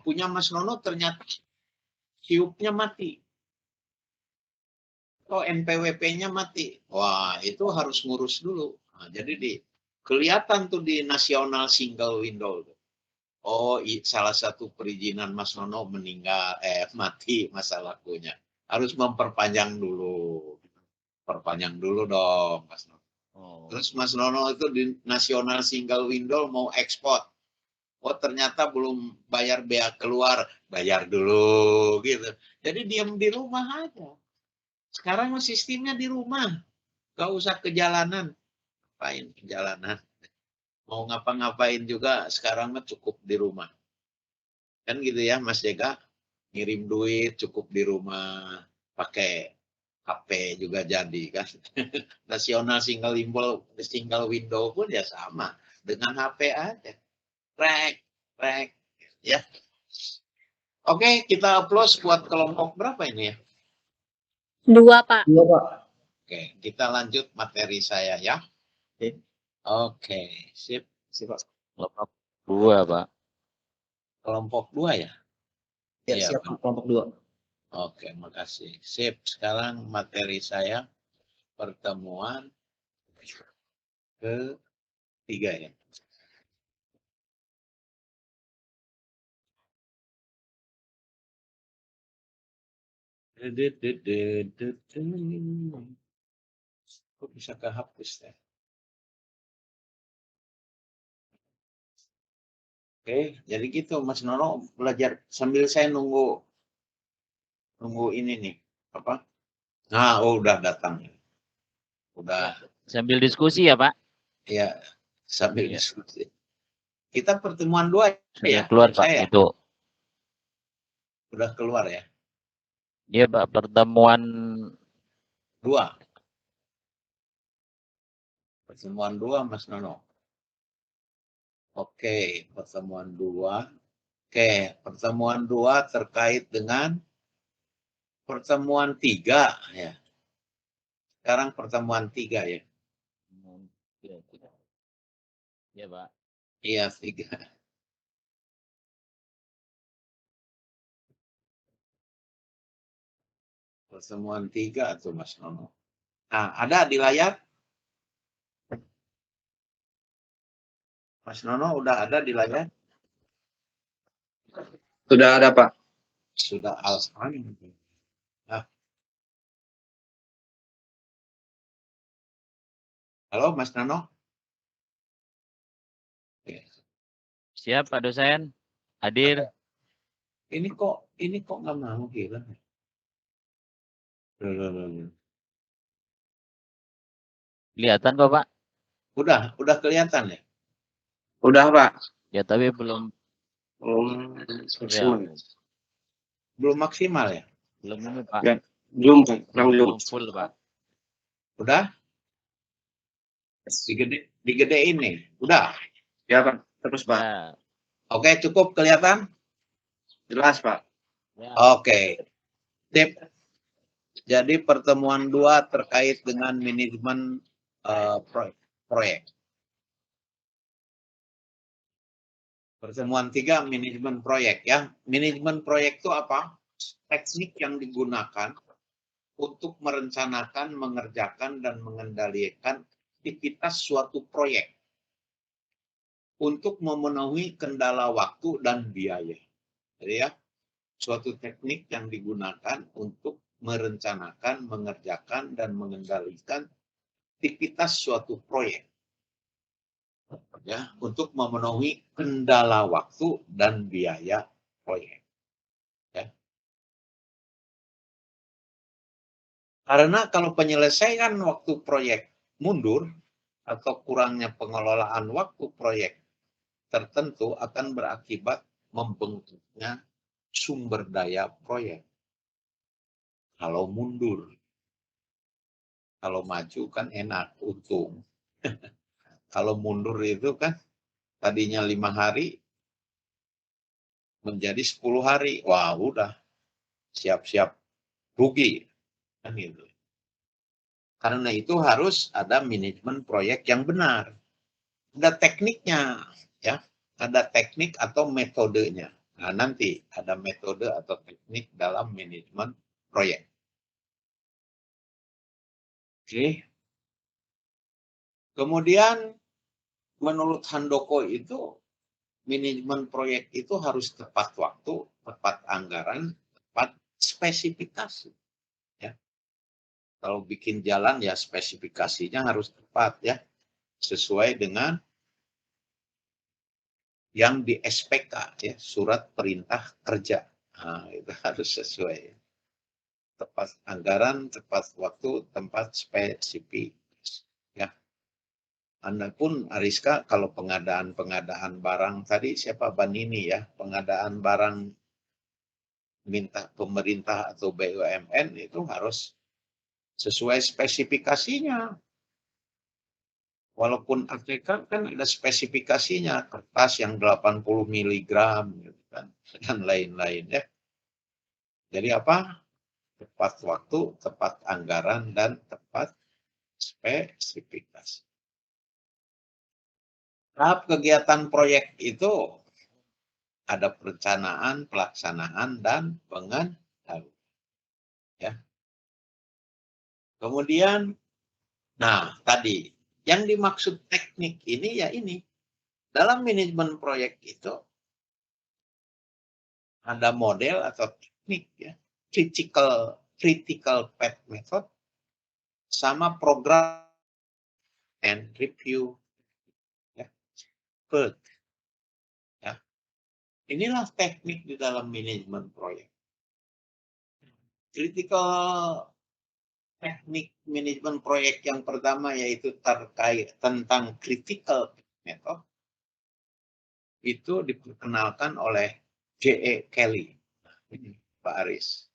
Speaker 1: Punya Mas Nono ternyata SIUP-nya mati. Atau NPWP-nya mati. Wah, itu harus ngurus dulu. Nah, jadi kelihatan tuh di nasional single window. Oh, salah satu perizinan Mas Nono meninggal, mati masa lakunya. Harus memperpanjang dulu. Perpanjang dulu dong, Mas Nono. Terus Mas Nono itu di nasional single window mau ekspor. Oh, ternyata belum bayar bea keluar. Bayar dulu, gitu. Jadi diam di rumah aja. Sekarang sistemnya di rumah. Gak usah ke jalanan. Ngapain ke jalanan? Mau ngapa-ngapain juga sekarang mah cukup di rumah. Kan gitu ya Mas Jega, ngirim duit cukup di rumah, pakai HP juga jadi kan. Nasional single window pun ya sama, dengan HP aja. Rek, ya. Oke, kita applause buat kelompok berapa ini ya?
Speaker 9: 2 Pak.
Speaker 3: 2 Pak.
Speaker 1: Oke, kita lanjut materi saya ya. Oke, sip.
Speaker 3: Pak.
Speaker 6: Kelompok 2 Pak.
Speaker 1: Kelompok 2 ya?
Speaker 3: Ya, siap Pak, kelompok 2.
Speaker 1: Oke, makasih. Sip, sekarang materi saya pertemuan ketiga ya. Kok bisa kehapus ya? Oke, jadi gitu Mas Nono belajar sambil saya nunggu ini nih apa? Nah, udah datang. Udah.
Speaker 6: Sambil diskusi ya Pak?
Speaker 1: Iya, sambil diskusi. Kita pertemuan 2 ya.
Speaker 6: Keluar Pak itu.
Speaker 1: Udah keluar ya?
Speaker 6: Iya Pak, pertemuan
Speaker 1: 2. Pertemuan 2 Mas Nono. Oke, pertemuan 2. Oke, pertemuan 2 terkait dengan pertemuan 3 ya. Sekarang pertemuan 3 ya.
Speaker 6: Iya, ya, Pak.
Speaker 1: Iya 3. Pertemuan 3 tuh Mas Nono. Nah, ada di layar? Mas Nono udah ada di layar?
Speaker 4: Sudah ada, Pak.
Speaker 1: Sudah alhamdulillah. Nah. Halo Mas Nono?
Speaker 6: Siap Pak dosen. Hadir.
Speaker 1: Ini kok nggak mau hilang?
Speaker 6: Kelihatan kok Pak?
Speaker 1: Udah kelihatan ya?
Speaker 4: Udah, Pak.
Speaker 6: Ya tapi belum
Speaker 4: Maksimal.
Speaker 1: Belum maksimal ya?
Speaker 6: Belum ini Pak.
Speaker 4: Ya, belum, Pak.
Speaker 6: Belum full Pak.
Speaker 1: Udah? Digedein nih. Udah?
Speaker 4: Ya, Pak. Terus, Pak.
Speaker 6: Ya.
Speaker 1: Oke, cukup kelihatan?
Speaker 4: Jelas, Pak.
Speaker 6: Ya.
Speaker 1: Oke. Tip. Jadi pertemuan 2 terkait dengan manajemen proyek. Pertemuan 3 manajemen proyek ya. Manajemen proyek itu apa? Teknik yang digunakan untuk merencanakan, mengerjakan, dan mengendalikan aktivitas suatu proyek untuk memenuhi kendala waktu dan biaya. Jadi ya, suatu teknik yang digunakan untuk merencanakan, mengerjakan, dan mengendalikan aktivitas suatu proyek. Ya, untuk memenuhi kendala waktu dan biaya proyek. Ya. Karena kalau penyelesaian waktu proyek mundur atau kurangnya pengelolaan waktu proyek tertentu akan berakibat membengkaknya sumber daya proyek. Kalau mundur, kalau maju kan enak, untung. Kalau mundur itu kan tadinya 5 hari menjadi 10 hari. Wah, udah siap-siap rugi. Kan gitu. Karena itu harus ada manajemen proyek yang benar. Ada tekniknya, ya. Ada teknik atau metodenya. Nah, nanti ada metode atau teknik dalam manajemen proyek. Oke. Kemudian menurut Handoko itu manajemen proyek itu harus tepat waktu, tepat anggaran, tepat spesifikasi. Ya. Kalau bikin jalan ya spesifikasinya harus tepat ya, sesuai dengan yang di SPK ya, surat perintah kerja. Nah, itu harus sesuai. Tepat anggaran, tepat waktu, tempat spesifik. Ya. Anda pun Ariska kalau pengadaan barang tadi siapa Banini ya, pengadaan barang minta pemerintah atau BUMN itu harus sesuai spesifikasinya. Walaupun ATK kan ada spesifikasinya, kertas yang 80 mg gitu kan, dan lain-lain ya. Jadi apa? Tepat waktu, tepat anggaran, dan tepat spesifikasi. Tahap kegiatan proyek itu ada perencanaan, pelaksanaan, dan pengendalian. Ya. Kemudian, nah tadi yang dimaksud teknik ini ya ini. Dalam manajemen proyek itu ada model atau teknik ya, critical path method sama program and review ya. PERT. Ya. Inilah teknik di dalam manajemen proyek. Critical teknik manajemen proyek yang pertama yaitu terkait tentang critical method itu diperkenalkan oleh J.E. Kelly. Pak Aris.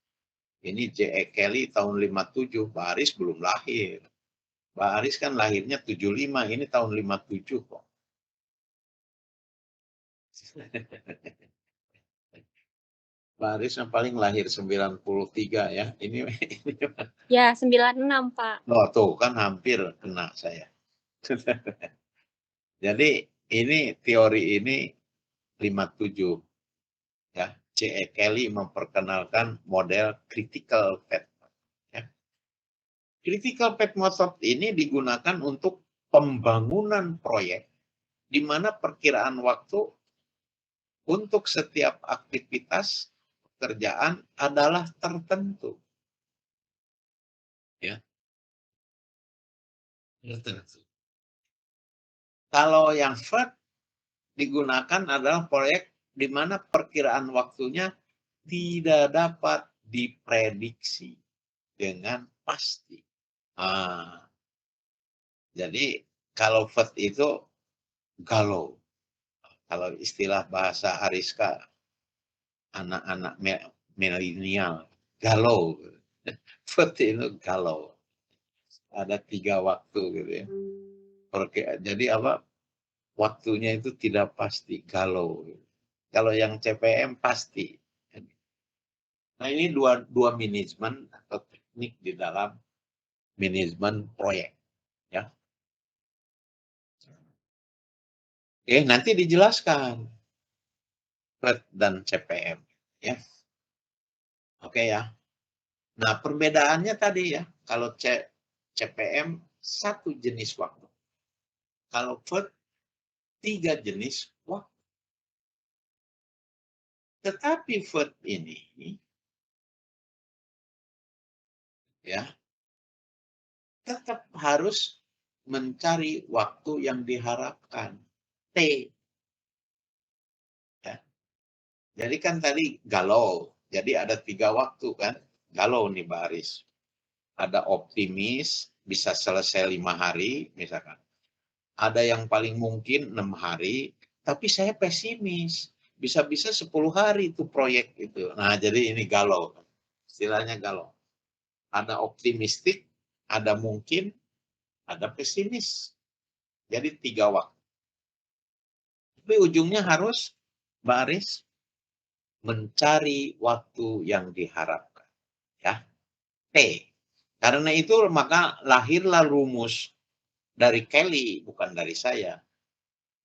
Speaker 1: Ini J.E. Kelly tahun 57, Pak Aris belum lahir. Pak Aris kan lahirnya 75, ini tahun 57 kok. Baris yang paling lahir 93 ya. Ini
Speaker 5: Ya, 96, Pak.
Speaker 1: oh, tuh kan hampir kena saya. Jadi ini teori ini 57 ya. C.E. Kelly memperkenalkan model critical path. Ya. Critical path method ini digunakan untuk pembangunan proyek di mana perkiraan waktu untuk setiap aktivitas pekerjaan adalah tertentu. Ya. Tertentu. Kalau yang FERT digunakan adalah proyek di mana perkiraan waktunya tidak dapat diprediksi dengan pasti. Jadi kalau FERT itu galau. Kalau istilah bahasa Ariska, anak-anak milenial, galau. FERT itu galau. Ada 3 waktu gitu ya. Jadi apa? Waktunya itu tidak pasti, galau. Kalau yang CPM pasti. Nah ini dua manajemen atau teknik di dalam manajemen proyek. Ya. Oke, nanti dijelaskan FERT dan CPM. Ya. Oke ya. Nah perbedaannya tadi ya, kalau CPM 1 jenis waktu. Kalau FERT 3 jenis waktu. Tetapi FERT ini ya tetap harus mencari waktu yang diharapkan. T. Ya. Jadi kan tadi galau. Jadi ada 3 waktu kan. Galau nih baris. Ada optimis, bisa selesai 5 hari misalkan. Ada yang paling mungkin 6 hari, tapi saya pesimis. Bisa-bisa 10 hari itu proyek itu. Nah jadi ini galau. Istilahnya galau. Ada optimistik, ada mungkin, ada pesimis. Jadi 3 waktu. Tapi ujungnya harus baris mencari waktu yang diharapkan. Ya. T. Karena itu maka lahirlah rumus dari Kelly, bukan dari saya.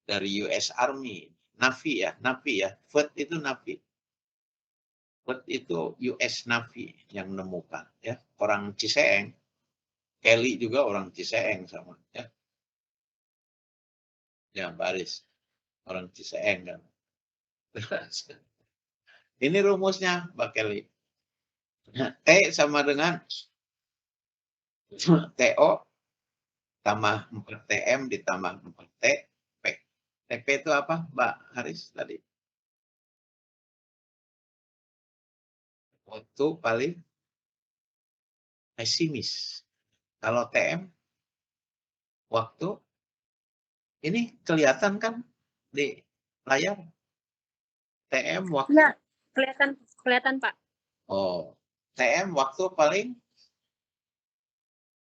Speaker 1: Dari US Army. Navy ya. FERT itu Navy. FERT itu US Navy yang menemukan. Ya. Orang Ciseeng. Kelly juga orang Ciseeng sama. Ya. Ya, baris. Orang Ciseeng kan. Ini rumusnya, Mbak Kelly. T sama dengan TO tambah 4TM ditambah 4TP. TP itu apa, Mbak Haris tadi? Waktu paling pesimis. Kalau TM, waktu, ini kelihatan kan di layar? TM waktu.
Speaker 5: Nah, kelihatan Pak.
Speaker 1: Oh, TM waktu paling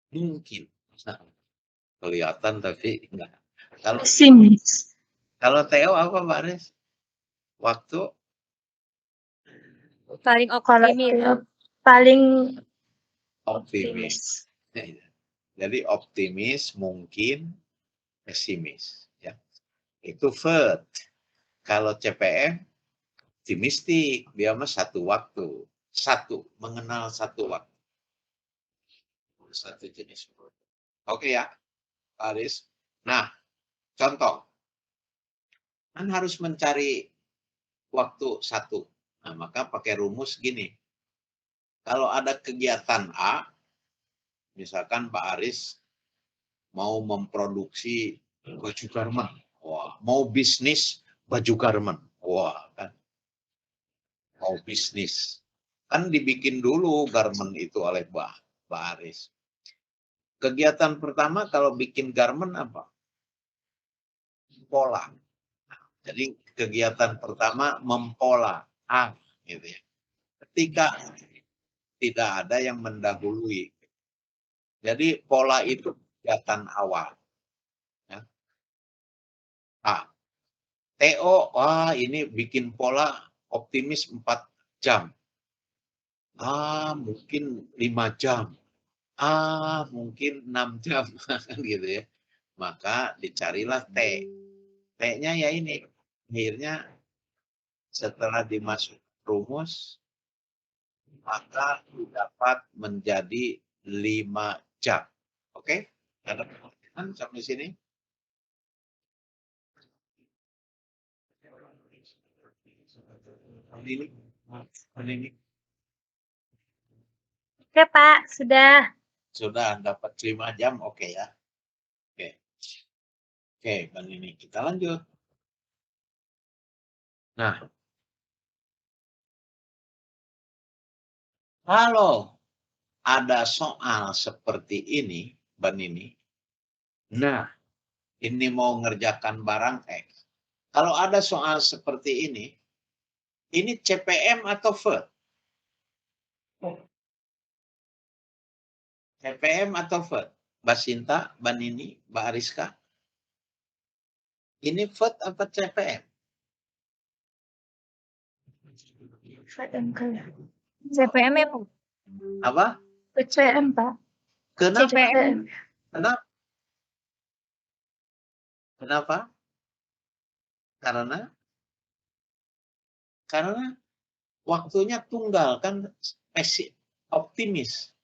Speaker 1: mungkin. Nah, kelihatan tapi enggak. Kalau TO apa Mbak Aris? Waktu
Speaker 5: Paling optimis.
Speaker 8: Paling
Speaker 1: optimis. Jadi optimis, mungkin, pesimis. Ya. Itu FERT. Kalau CPM, optimistik. Dia mah 1 waktu. 1, mengenal 1 waktu. 1 jenis. Oke ya, Pak Aris. Nah, contoh. Kan harus mencari waktu 1. Nah, maka pakai rumus gini. Kalau ada kegiatan A, misalkan Pak Aris mau memproduksi baju garment. Wah, mau bisnis baju garment. Wah, kan. Mau bisnis. Kan dibikin dulu garment itu oleh Pak Aris. Kegiatan pertama kalau bikin garment apa? Pola. Jadi kegiatan pertama mempola. Gitu ya. Ketika tidak ada yang mendahului. Jadi pola itu kegiatan awal. Ya. TO, ini bikin pola optimis 4 jam. Mungkin 5 jam. Mungkin 6 jam. Gitu ya. Maka dicarilah T. T-nya ya ini. Akhirnya setelah dimasuk rumus, maka dapat menjadi 5 jam. Oke? Ada pertanyaan sampai sini? Ini.
Speaker 8: Oke, Pak, sudah.
Speaker 1: Sudah dapat 5 jam, oke ya. Oke. Oke, Bang ini kita lanjut. Nah, kalau ada soal seperti ini, Bang ini, nah, ini mau ngerjakan barang X. Kalau ada soal seperti ini CPM atau VET? CPM atau VET? Mbak Sinta, Mbak Nini, Mbak Ariska? Ini VET apa CPM?
Speaker 8: CPM ya, Pak?
Speaker 1: Apa?
Speaker 8: CPM, Pak.
Speaker 1: Kenapa?
Speaker 8: CPM.
Speaker 1: Kenapa? Kenapa? Karena waktunya tunggal kan optimis.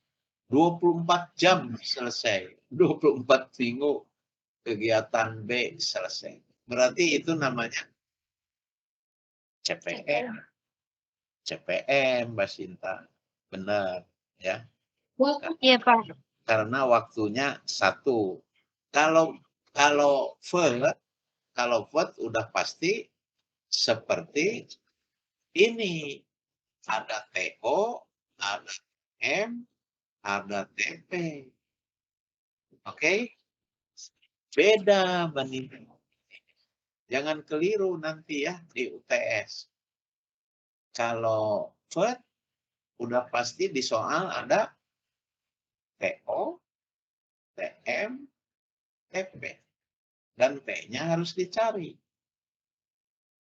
Speaker 1: 24 jam selesai. 24 minggu kegiatan B selesai. Berarti itu namanya CPM. CPM, Mbak Sinta. Benar, ya.
Speaker 8: Iya, Pak.
Speaker 1: Karena waktunya 1. Kalau VET udah pasti seperti ini. Ada TO, ada M, ada TP. Oke? Beda banding. Jangan keliru nanti ya di UTS. Kalau VET udah pasti di soal ada TO, TM, TP. Dan P-nya harus dicari.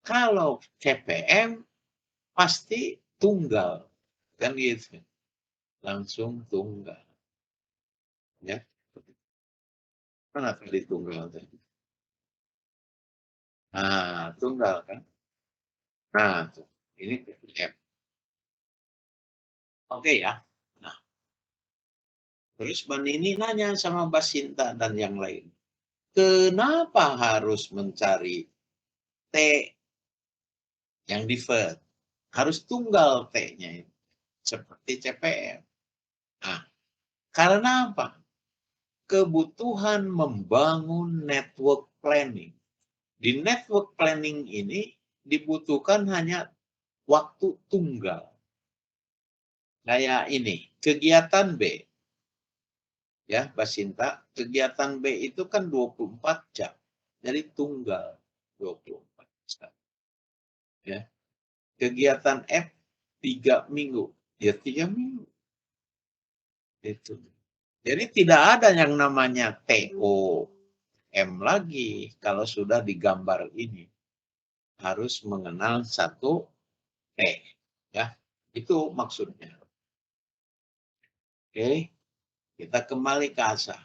Speaker 1: Kalau CPM pasti tunggal. Kan gitu. Langsung tunggal. Ya. Mana tadi tunggal tadi? Nah, tunggal kan. Nah, tuh. Ini CPM. Oke ya. Nah. Terus Mbak Nini nanya sama Mbak Sinta dan yang lain. Kenapa harus mencari T yang di VET? Harus tunggal T-nya itu. Seperti CPM. Nah, karena apa? Kebutuhan membangun network planning. Di network planning ini dibutuhkan hanya waktu tunggal. Kayak ini, kegiatan B. Ya, Mbak Sinta, kegiatan B itu kan 24 jam. Jadi tunggal 24 jam. Ya. Kegiatan F 3 minggu. Ya 3 minggu. Itu. Jadi tidak ada yang namanya TOM lagi kalau sudah digambar ini. Harus mengenal satu T. Ya, itu maksudnya. Oke, kita kembali ke atas.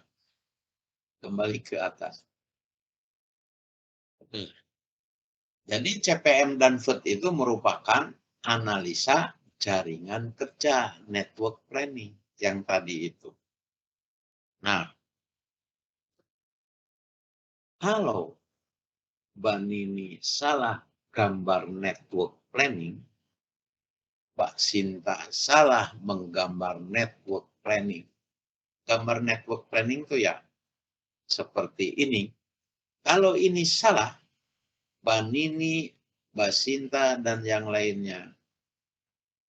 Speaker 1: Kembali ke atas. Jadi CPM dan VET itu merupakan analisa jaringan kerja, network planning yang tadi itu. Nah, kalau Mbak Nini salah gambar network planning, Mbak Sinta salah menggambar network planning. Gambar network planning itu ya seperti ini. Kalau ini salah, Mbak Nini, Mbak Sinta, dan yang lainnya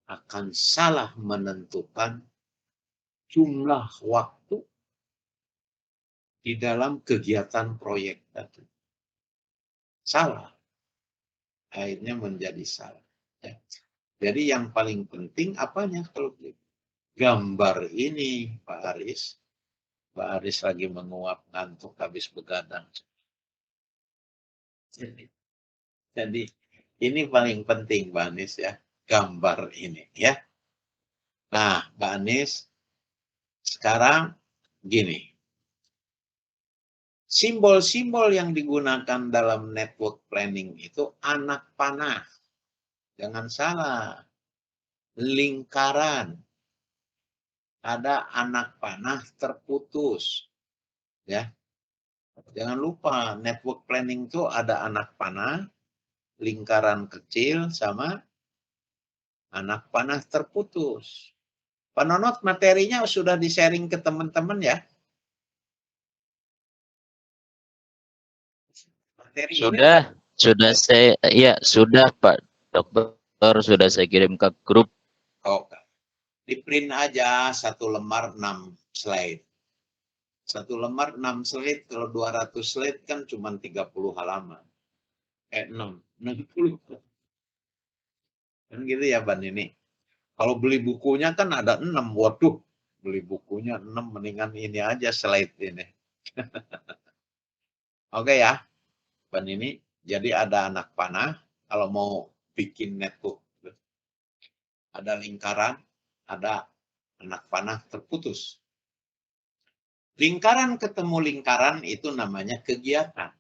Speaker 1: akan salah menentukan jumlah waktu di dalam kegiatan proyek tadi. Salah. Akhirnya menjadi salah. Ya. Jadi yang paling penting apanya kalau gambar ini, Pak Aris. Pak Aris lagi menguap ngantuk habis begadang. Jadi ini paling penting, Pak Anis ya. gambar ini ya. Nah, Mbak Anis, sekarang gini. Simbol-simbol yang digunakan dalam network planning itu anak panah. Jangan salah. Lingkaran. Ada anak panah terputus. Ya. Jangan lupa network planning itu ada anak panah, lingkaran kecil sama anak panah terputus. Pak Nonot, materinya sudah di-sharing ke teman-teman ya? Materi
Speaker 6: Sudah saya, ya sudah Pak Dokter, sudah saya kirim ke grup.
Speaker 1: Oke. Di print aja satu lembar 6 slide. Satu lembar 6 slide, kalau 200 slide kan cuma 30 halaman. 60. Kan gitu ya Ban ini. Kalau beli bukunya kan ada 6. Waduh, beli bukunya 6, mendingan ini aja slide ini. Oke ya, Ban ini. Jadi ada anak panah, kalau mau bikin netbook. Ada lingkaran, ada anak panah terputus. Lingkaran ketemu lingkaran itu namanya kegiatan.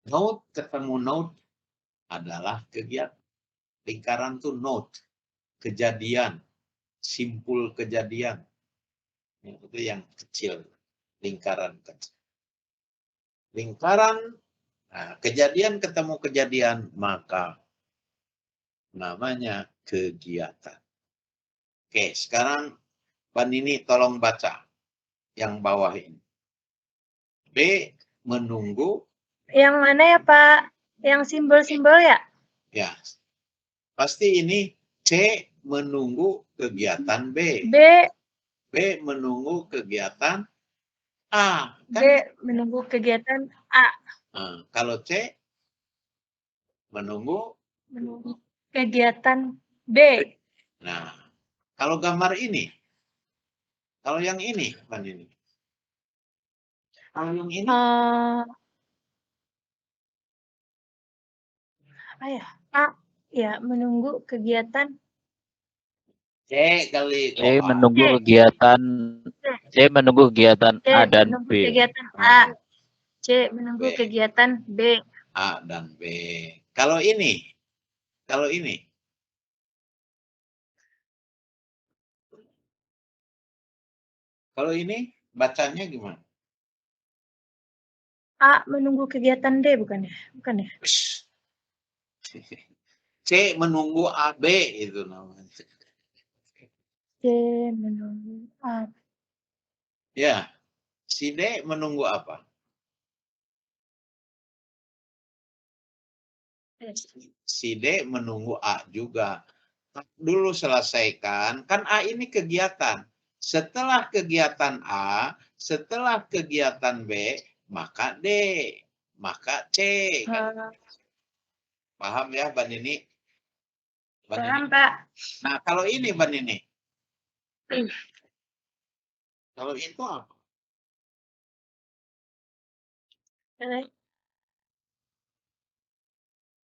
Speaker 1: Node ketemu node adalah kegiatan. Lingkaran itu node, kejadian, simpul kejadian. Itu yang kecil, lingkaran kecil. Lingkaran, nah, kejadian ketemu kejadian, maka namanya kegiatan. Oke, sekarang Ban ini tolong baca yang bawah ini. B, menunggu.
Speaker 8: Yang mana ya Pak? Yang simbol-simbol ya?
Speaker 1: Ya, pasti ini C, menunggu kegiatan B. B, menunggu kegiatan A. Kan?
Speaker 8: B, menunggu kegiatan A.
Speaker 1: Nah, kalau C, menunggu
Speaker 8: kegiatan B.
Speaker 1: Nah, kalau gambar ini, kalau yang ini, Ban ini. Kalau yang ini,
Speaker 8: apa ya? A, ya menunggu kegiatan
Speaker 1: C kali.
Speaker 6: C menunggu kegiatan C menunggu kegiatan
Speaker 8: C,
Speaker 6: A dan
Speaker 8: menunggu
Speaker 6: B.
Speaker 8: kegiatan A. C menunggu
Speaker 1: B.
Speaker 8: kegiatan B.
Speaker 1: A dan B. Kalau ini, kalau ini. Kalau ini bacanya gimana?
Speaker 8: A menunggu kegiatan D bukan ya? Bukan ya?
Speaker 1: C menunggu AB itu namanya.
Speaker 8: C menunggu A.
Speaker 1: Ya, si D menunggu apa? Si D menunggu A juga. Dulu selesaikan, kan A ini kegiatan. Setelah kegiatan A, setelah kegiatan B, maka D, maka C. Kan? Paham ya, Ban ini?
Speaker 8: Paham, Pak.
Speaker 1: Nah, kalau ini, Ban ini. Kalau itu apa?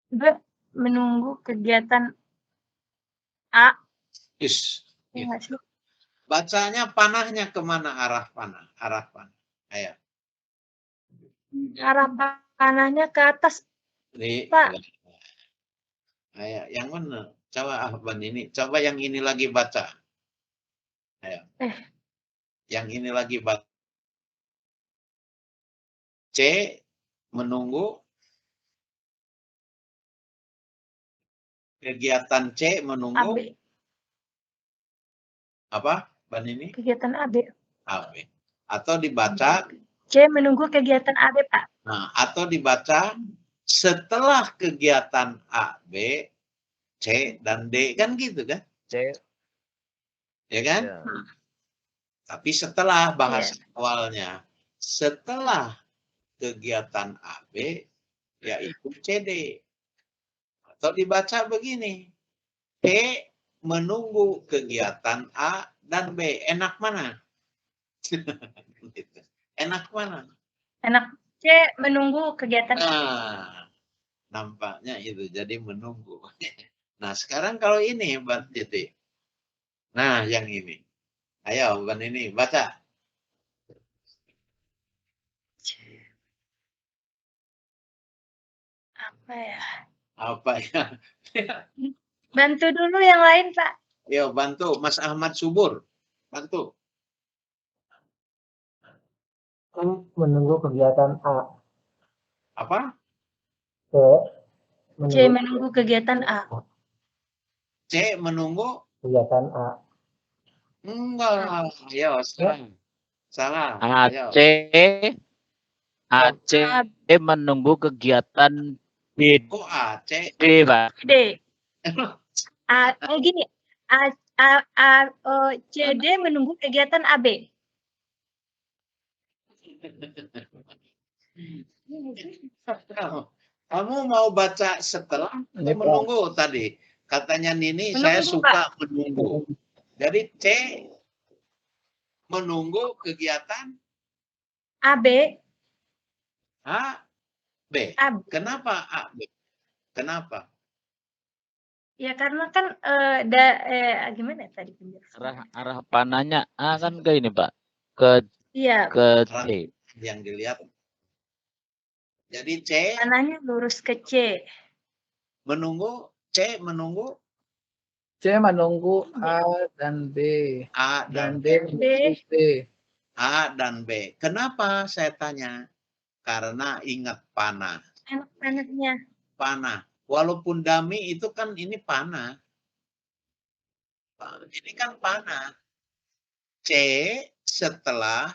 Speaker 8: B, menunggu kegiatan A.
Speaker 1: Yes.
Speaker 8: Ya,
Speaker 1: Gitu. Bacanya panahnya kemana arah panah? Arah panah. Ayo.
Speaker 8: Arah panahnya ke atas, Pak.
Speaker 1: Ayo, yang mana? Coba Ban ini. Coba yang ini lagi baca. Ayo. Yang ini lagi baca. C menunggu. Kegiatan C menunggu.
Speaker 8: AB.
Speaker 1: Apa, Ban ini?
Speaker 8: Kegiatan AB.
Speaker 1: AB. Atau dibaca.
Speaker 8: C menunggu kegiatan AB, Pak.
Speaker 1: Nah, atau dibaca setelah kegiatan A, B, C, dan D. Kan gitu kan?
Speaker 6: C.
Speaker 1: Ya kan? Ya. Tapi setelah bahasa awalnya. Setelah kegiatan AB, yaitu CD. Atau dibaca begini. C menunggu kegiatan A dan B. Enak mana? Enak mana?
Speaker 8: Enak C menunggu kegiatan
Speaker 1: A. Nampaknya itu, jadi menunggu. Nah, sekarang kalau ini, Mbak Titi. Nah, yang ini. Ayo, Mbak ini, baca.
Speaker 8: Apa ya?
Speaker 1: Apa ya?
Speaker 8: Bantu dulu yang lain, Pak.
Speaker 1: Yo, bantu. Mas Ahmad Subur. Bantu.
Speaker 2: Menunggu kegiatan A.
Speaker 1: Apa?
Speaker 8: C menunggu kegiatan A.
Speaker 1: C menunggu
Speaker 2: kegiatan A.
Speaker 1: enggak. Ayo, salah. Salah. Ayo.
Speaker 6: AC menunggu kegiatan B.
Speaker 1: Kok A, C?
Speaker 6: D, Pak.
Speaker 8: D. Gini. C, D menunggu kegiatan AB.
Speaker 1: Kamu mau baca setelah atau menunggu tadi? Katanya Nini,
Speaker 8: Menunggu,
Speaker 1: saya suka
Speaker 8: Pak.
Speaker 1: menunggu. Jadi C menunggu kegiatan
Speaker 8: AB.
Speaker 1: A, B.
Speaker 8: AB.
Speaker 1: Kenapa A, B? Kenapa?
Speaker 8: Ya karena kan gimana tadi penjelasan?
Speaker 6: Arah panahnya A kan ke ini, Pak. Ke
Speaker 8: Iya.
Speaker 6: ke C.
Speaker 1: Yang dilihat. Jadi C
Speaker 8: Panahnya lurus ke C.
Speaker 1: menunggu, C menunggu
Speaker 11: C menunggu A dan B.
Speaker 1: A dan
Speaker 11: D menunggu B.
Speaker 1: A dan B. Kenapa saya tanya? Karena ingat panah.
Speaker 8: Enak panahnya.
Speaker 1: Panah. Walaupun dummy itu kan ini panah. Ini kan panah. C setelah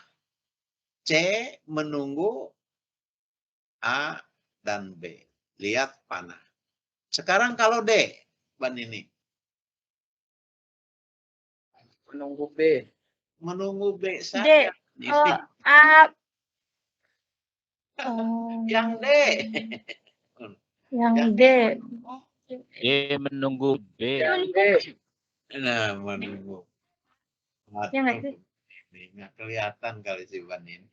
Speaker 1: C menunggu A dan B. Lihat panah. Sekarang kalau D, Mbak Nini.
Speaker 11: Menunggu B.
Speaker 1: Menunggu B
Speaker 8: D.
Speaker 1: saja.
Speaker 8: A.
Speaker 1: Yang D.
Speaker 8: Yang D.
Speaker 6: D menunggu B.
Speaker 1: Nah, menunggu.
Speaker 8: Ya nggak sih?
Speaker 1: Nggak kelihatan kali sih Mbak Nini.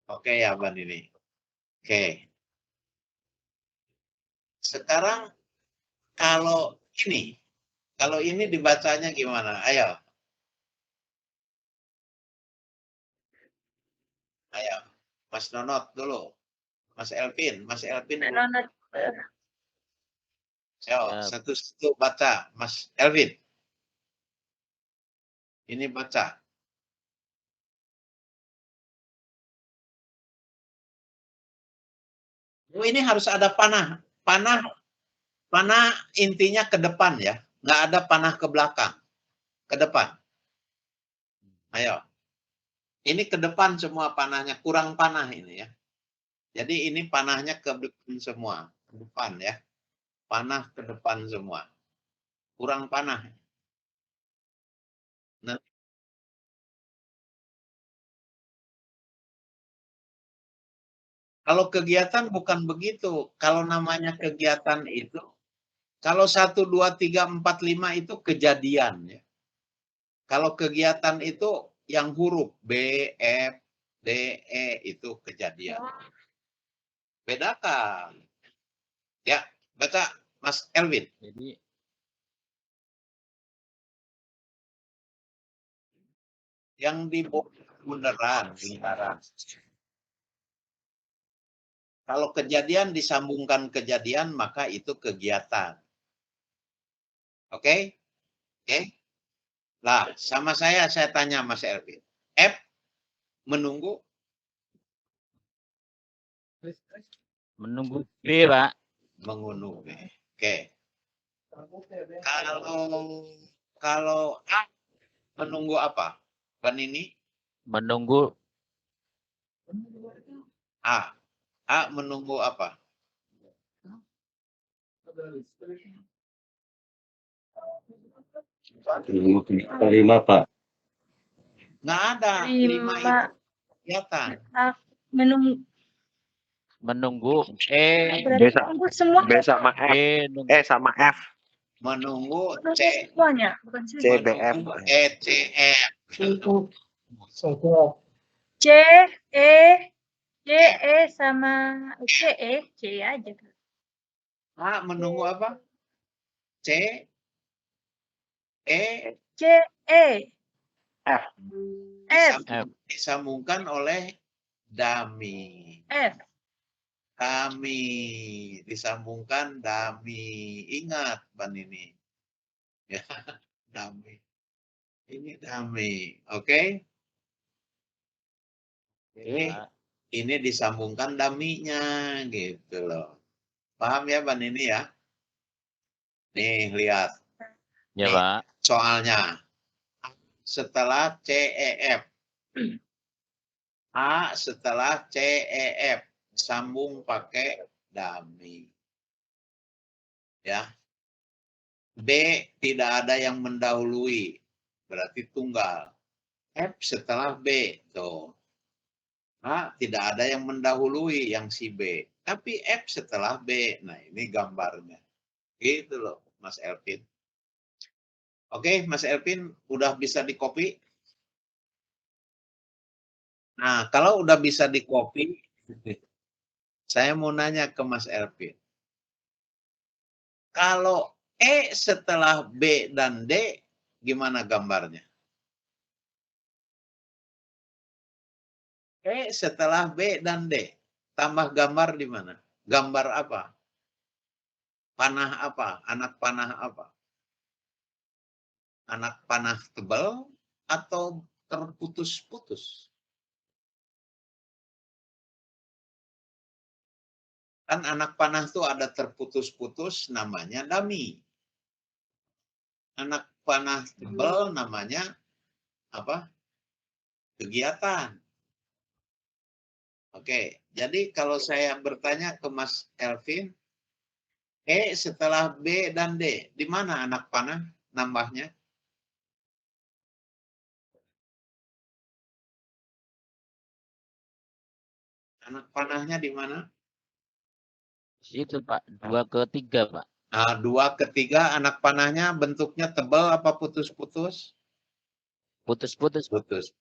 Speaker 1: Oke ya Mbak Nini. Oke. Sekarang kalau ini dibacanya gimana? Ayo. Ayo. Mas Nonot dulu. Mas Elvin dulu.
Speaker 8: Nonot.
Speaker 1: Ayo, satu-satu baca. Mas Elvin. Ini baca. Oh, ini harus ada panah. Panah intinya ke depan ya. Nggak ada panah ke belakang. Ke depan. Ayo. Ini ke depan semua panahnya. Kurang panah ini ya. Jadi ini panahnya ke depan semua. Ke depan ya. Panah ke depan semua. Kurang panah. Nah, kalau kegiatan bukan begitu. Kalau namanya kegiatan itu, kalau 1, 2, 3, 4, 5 itu kejadian. Ya. Kalau kegiatan itu yang huruf B, F, D, E itu kejadian. Bedakan. Ya, baca Mas Elvin.
Speaker 6: Jadi
Speaker 1: yang di beneran. Kalau kejadian disambungkan kejadian, maka itu kegiatan. Oke? Oke? Lah, sama saya tanya Mas Elvin. F menunggu
Speaker 6: B, Pak.
Speaker 1: Menunggu B. Oke. Kalau A menunggu apa? Kan ini?
Speaker 6: Menunggu
Speaker 1: A. A menunggu apa?
Speaker 10: Lima, Pak.
Speaker 1: Nggak ada. 5 itu kegiatan.
Speaker 6: menunggu E.
Speaker 8: Menunggu semua.
Speaker 10: B sama F. E sama F.
Speaker 1: Menunggu C.
Speaker 8: Semuanya. Bukan C.
Speaker 10: C, B, F.
Speaker 1: E, C, E.
Speaker 8: C, E, CE sama CE, C aja.
Speaker 1: A menunggu apa? C, E,
Speaker 8: CE,
Speaker 10: F.
Speaker 8: F,
Speaker 1: disambungkan oleh dummy.
Speaker 8: F.
Speaker 1: Kami disambungkan dummy. Ingat Ban ini. Ya, dummy. Ini dummy. Oke? Oke. Ini disambungkan dummy-nya gitu loh. Paham ya Ban ini ya? Nih lihat.
Speaker 6: Ya,
Speaker 1: Nih,
Speaker 6: Pak.
Speaker 1: soalnya setelah CEF. A setelah CEF. Sambung pakai dummy. Ya. B tidak ada yang mendahului. Berarti tunggal. F setelah B. Tuh. A tidak ada yang mendahului yang si B. Tapi F setelah B. Nah ini gambarnya. Gitu loh Mas Elvin. Oke Mas Elvin udah bisa di-copy? Nah kalau udah bisa di-copy, saya mau nanya ke Mas Elvin. Kalau E setelah B dan D, gimana gambarnya? E setelah B dan D, tambah gambar di mana? Gambar apa? Panah apa? Anak panah apa? Anak panah tebal atau terputus-putus? Kan anak panah itu ada terputus-putus, namanya dummy. Anak panah tebal namanya apa? Kegiatan. Oke, jadi kalau saya bertanya ke Mas Elvin, E setelah B dan D, di mana anak panah nambahnya? Anak panahnya di mana?
Speaker 6: Itu Pak, 2 ke 3 Pak.
Speaker 1: Nah, 2 ke 3 anak panahnya bentuknya tebal apa putus-putus?
Speaker 6: Putus-putus.
Speaker 1: Putus.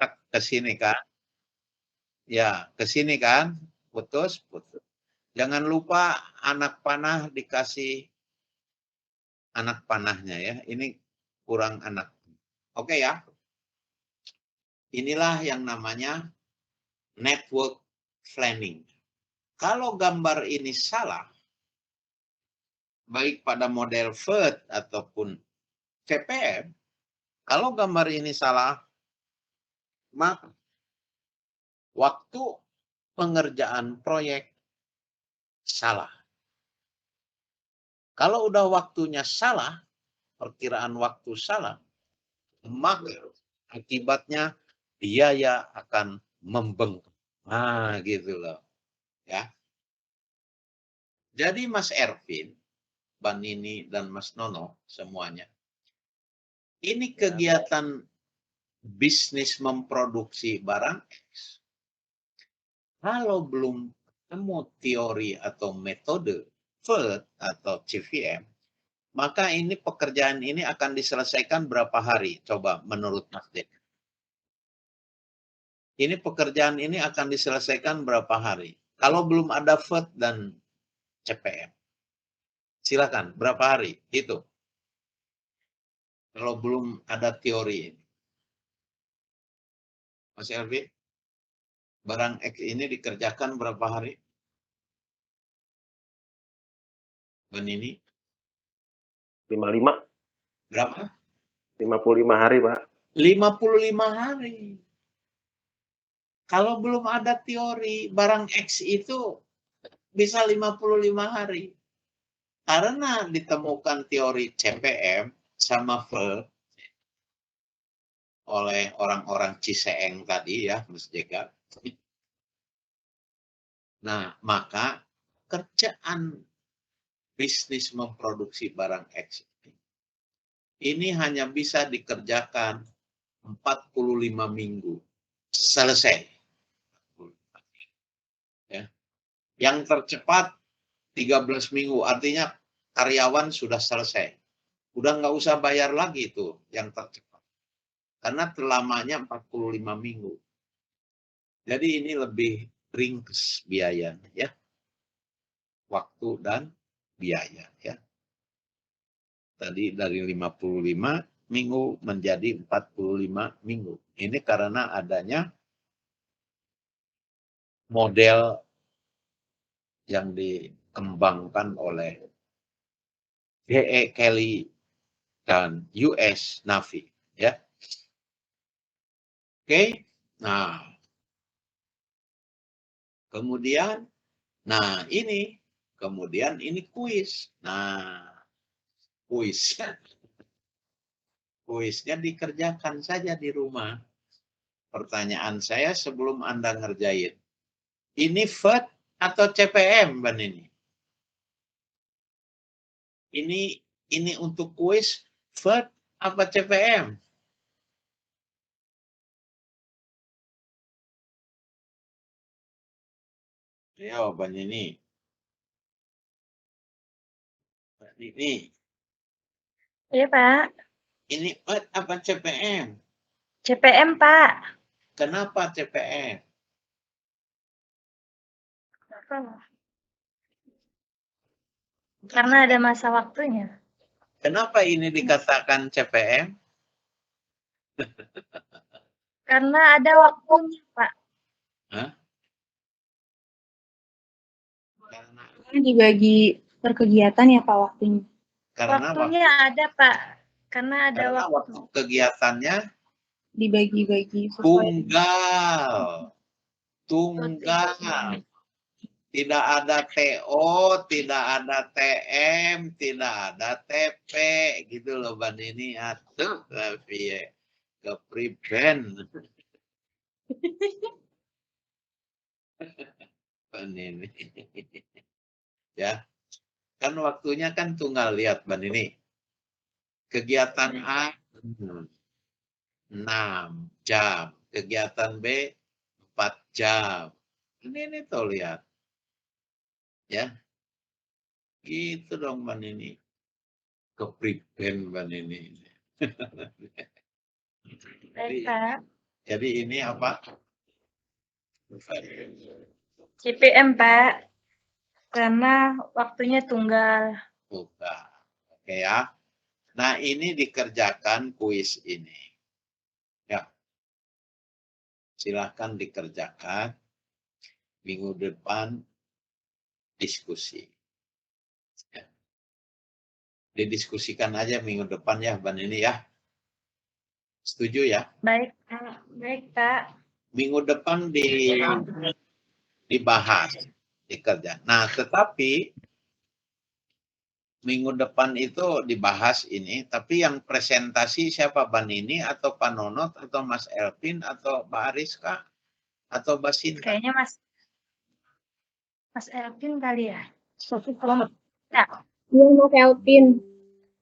Speaker 1: Ke sini kan? Ya, ke sini kan? Putus-putus. Jangan lupa anak panah dikasih anak panahnya ya. Ini kurang anak. Oke ya. Inilah yang namanya network planning. Kalau gambar ini salah, baik pada model FET ataupun CPM, kalau gambar ini salah, maka waktu pengerjaan proyek salah. Kalau udah waktunya salah, perkiraan waktu salah, maka akibatnya biaya akan membengkak. Nah, gitu loh. Ya. Jadi Mas Ervin, Mbak Nini, dan Mas Nono semuanya, ini kegiatan bisnis memproduksi barang X. Kalau belum ketemu teori atau metode FET atau CVM, maka ini pekerjaan ini akan diselesaikan berapa hari? Coba menurut Mas Den. Ini pekerjaan ini akan diselesaikan berapa hari? Kalau belum ada FET dan CPM. Silakan, berapa hari? Itu. Kalau belum ada teori ini. Mas Elvi, barang X ini dikerjakan berapa hari? Dan ini?
Speaker 10: 55.
Speaker 1: Berapa?
Speaker 10: 55 hari, Pak.
Speaker 1: 55 hari. Kalau belum ada teori, barang X itu bisa 55 hari. Karena ditemukan teori CPM sama FET oleh orang-orang Ciseeng tadi ya, Mas Jega. Nah, maka kerjaan bisnis memproduksi barang X ini hanya bisa dikerjakan 45 minggu. Selesai. Ya. Yang tercepat 13 minggu, artinya karyawan sudah selesai. Udah nggak usah bayar lagi itu yang tercepat. Karena lamanya 45 minggu. Jadi ini lebih ringkas biayanya ya. Waktu dan biaya ya. Tadi dari 55 minggu menjadi 45 minggu. Ini karena adanya model yang dikembangkan oleh D.E. Kelly dan US Navy ya. Oke. Nah, kemudian kemudian ini kuis. Nah, kuisnya dikerjakan saja di rumah. Pertanyaan saya sebelum Anda ngerjain. Ini FET atau CPM, Mbak Nini? Ini untuk kuis FET apa CPM? Jawaban ini. Mbak Nini.
Speaker 8: Iya, Pak.
Speaker 1: Ini FET apa CPM?
Speaker 8: CPM, Pak.
Speaker 1: Kenapa CPM?
Speaker 8: Karena ada masa waktunya.
Speaker 1: Kenapa ini dikatakan CPM?
Speaker 8: Karena ada waktunya, Pak.
Speaker 1: Hah?
Speaker 9: Karena dibagi per kegiatan ya Pak waktunya.
Speaker 1: Karena
Speaker 8: Waktunya ada, Pak. Karena ada waktu.
Speaker 1: Kegiatannya
Speaker 9: Dibagi-bagi
Speaker 1: tunggal. Tidak ada TO, tidak ada TM, tidak ada TP, gitu loh Mbak Nini. Aduh, tapi ke prevent. Mbak Nini. Ya, kan waktunya kan tunggal, lihat Mbak Nini. Kegiatan A 6 jam, kegiatan B 4 jam. Ini tuh lihat. Ya, gitu dong Mbak Nini. Ke prevent Mbak Nini.
Speaker 8: Baik, Pak.
Speaker 1: Jadi ini apa?
Speaker 8: CPM, Pak. Karena waktunya tunggal.
Speaker 1: Bukan. Oke ya. Nah, ini dikerjakan kuis ini. Ya. Silahkan dikerjakan. Minggu depan diskusi. Ya. Didiskusikan aja minggu depan ya, Mbak Nini ya. Setuju ya?
Speaker 8: Baik, Pak. Baik, Pak.
Speaker 1: Minggu depan dibahas, dikerja. Nah, tetapi minggu depan itu dibahas ini, tapi yang presentasi siapa, Mbak Nini atau Pak Nonot atau Mas Elvin atau Mbak Ariska atau Mbak Sinta?
Speaker 8: Kayaknya Mas Elvin kali ya. Ya.
Speaker 5: Iya, Mas Elvin.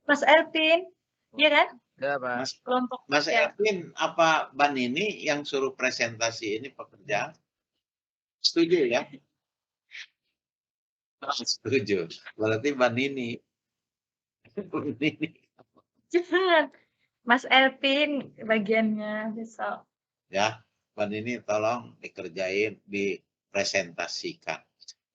Speaker 8: Mas Elvin, iya kan?
Speaker 11: Ya, Pak.
Speaker 1: Mas
Speaker 8: ya.
Speaker 1: Elvin, apa Mbak Nini yang suruh presentasi ini pekerjaan? Setuju ya? Setuju. Berarti Mbak Nini.
Speaker 8: Mas Elvin bagiannya besok.
Speaker 1: Ya, Mbak Nini tolong dikerjain, dipresentasikan.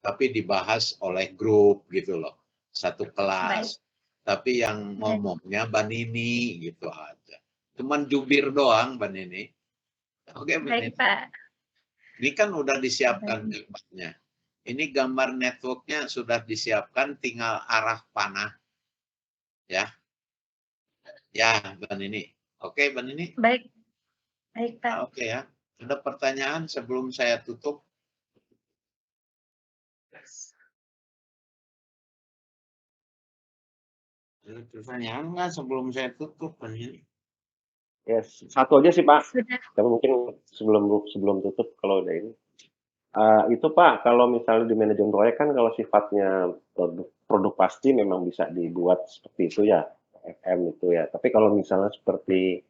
Speaker 1: Tapi dibahas oleh grup gitu loh. Satu kelas. Tapi yang ngomongnya Mbak Nini gitu aja. Cuman jubir doang Mbak Nini. Oke, Mbak Nini.
Speaker 8: Pak.
Speaker 1: Ini kan udah disiapkan gambarnya. Ini gambar networknya sudah disiapkan, tinggal arah panah. Ya. Ya, Mbak Nini. Oke, Mbak Nini.
Speaker 8: Baik. Baik, Pak.
Speaker 1: Oke ya. Ada pertanyaan sebelum saya tutup? Ada pertanyaan nggak sebelum saya tutup, Mbak Nini?
Speaker 10: Yes, satu aja sih Pak. Tapi mungkin sebelum tutup kalau udah ini. Itu Pak, kalau misalnya di manajemen proyek kan kalau sifatnya produk pasti memang bisa dibuat seperti itu ya, FM itu ya. Tapi kalau misalnya seperti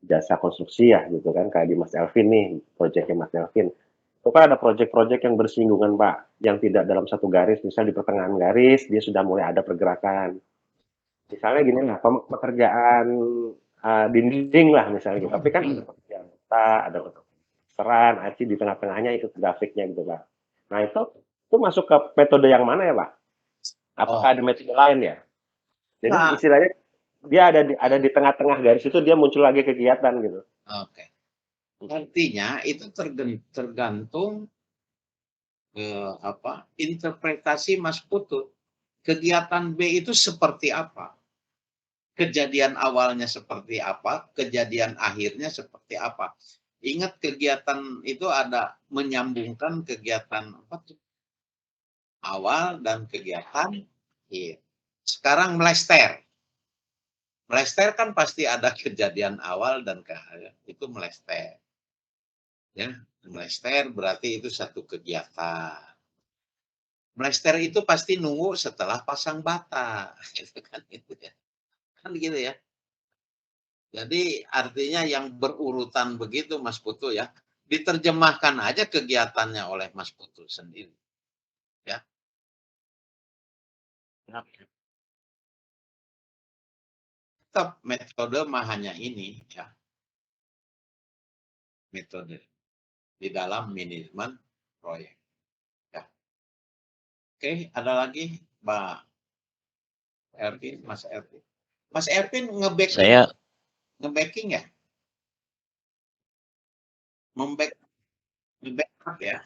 Speaker 10: jasa konstruksi ya gitu kan, kayak di Mas Elvin nih, proyeknya Mas Elvin. Itu kan ada proyek-proyek yang bersinggungan Pak, yang tidak dalam satu garis, misalnya di pertengahan garis dia sudah mulai ada pergerakan. Misalnya gini lah, pekerjaan dinding lah misalnya gitu. Tapi kan ada pekerjaan peta, ada posteran, Aci di tengah-tengahnya ikut grafiknya gitu Pak. Nah itu masuk ke metode yang mana ya Pak? Apakah ada metode lain ya? Jadi
Speaker 1: Nah.
Speaker 10: istilahnya dia ada di tengah-tengah garis itu dia muncul lagi kegiatan gitu.
Speaker 1: Oke. Artinya itu tergantung interpretasi Mas Putu. Kegiatan B itu seperti apa? Kejadian awalnya seperti apa? Kejadian akhirnya seperti apa? Ingat kegiatan itu ada menyambungkan kegiatan awal dan kegiatan akhir. Sekarang melester. Melester kan pasti ada kejadian awal dan akhir. Itu melester. Ya, melester berarti itu satu kegiatan. Melester itu pasti nunggu setelah pasang bata, gitu kan itu ya. Kan gitu ya. Jadi artinya yang berurutan begitu Mas Putu ya. Diterjemahkan aja kegiatannya oleh Mas Putu sendiri. Ya. Tetap metode mah hanya ini ya. Metode di dalam manajemen proyek. Ya. Oke, ada lagi Mbak Ervin, Mas Ervin. Mas Ervin nge-backing ya? Nge-backup ya?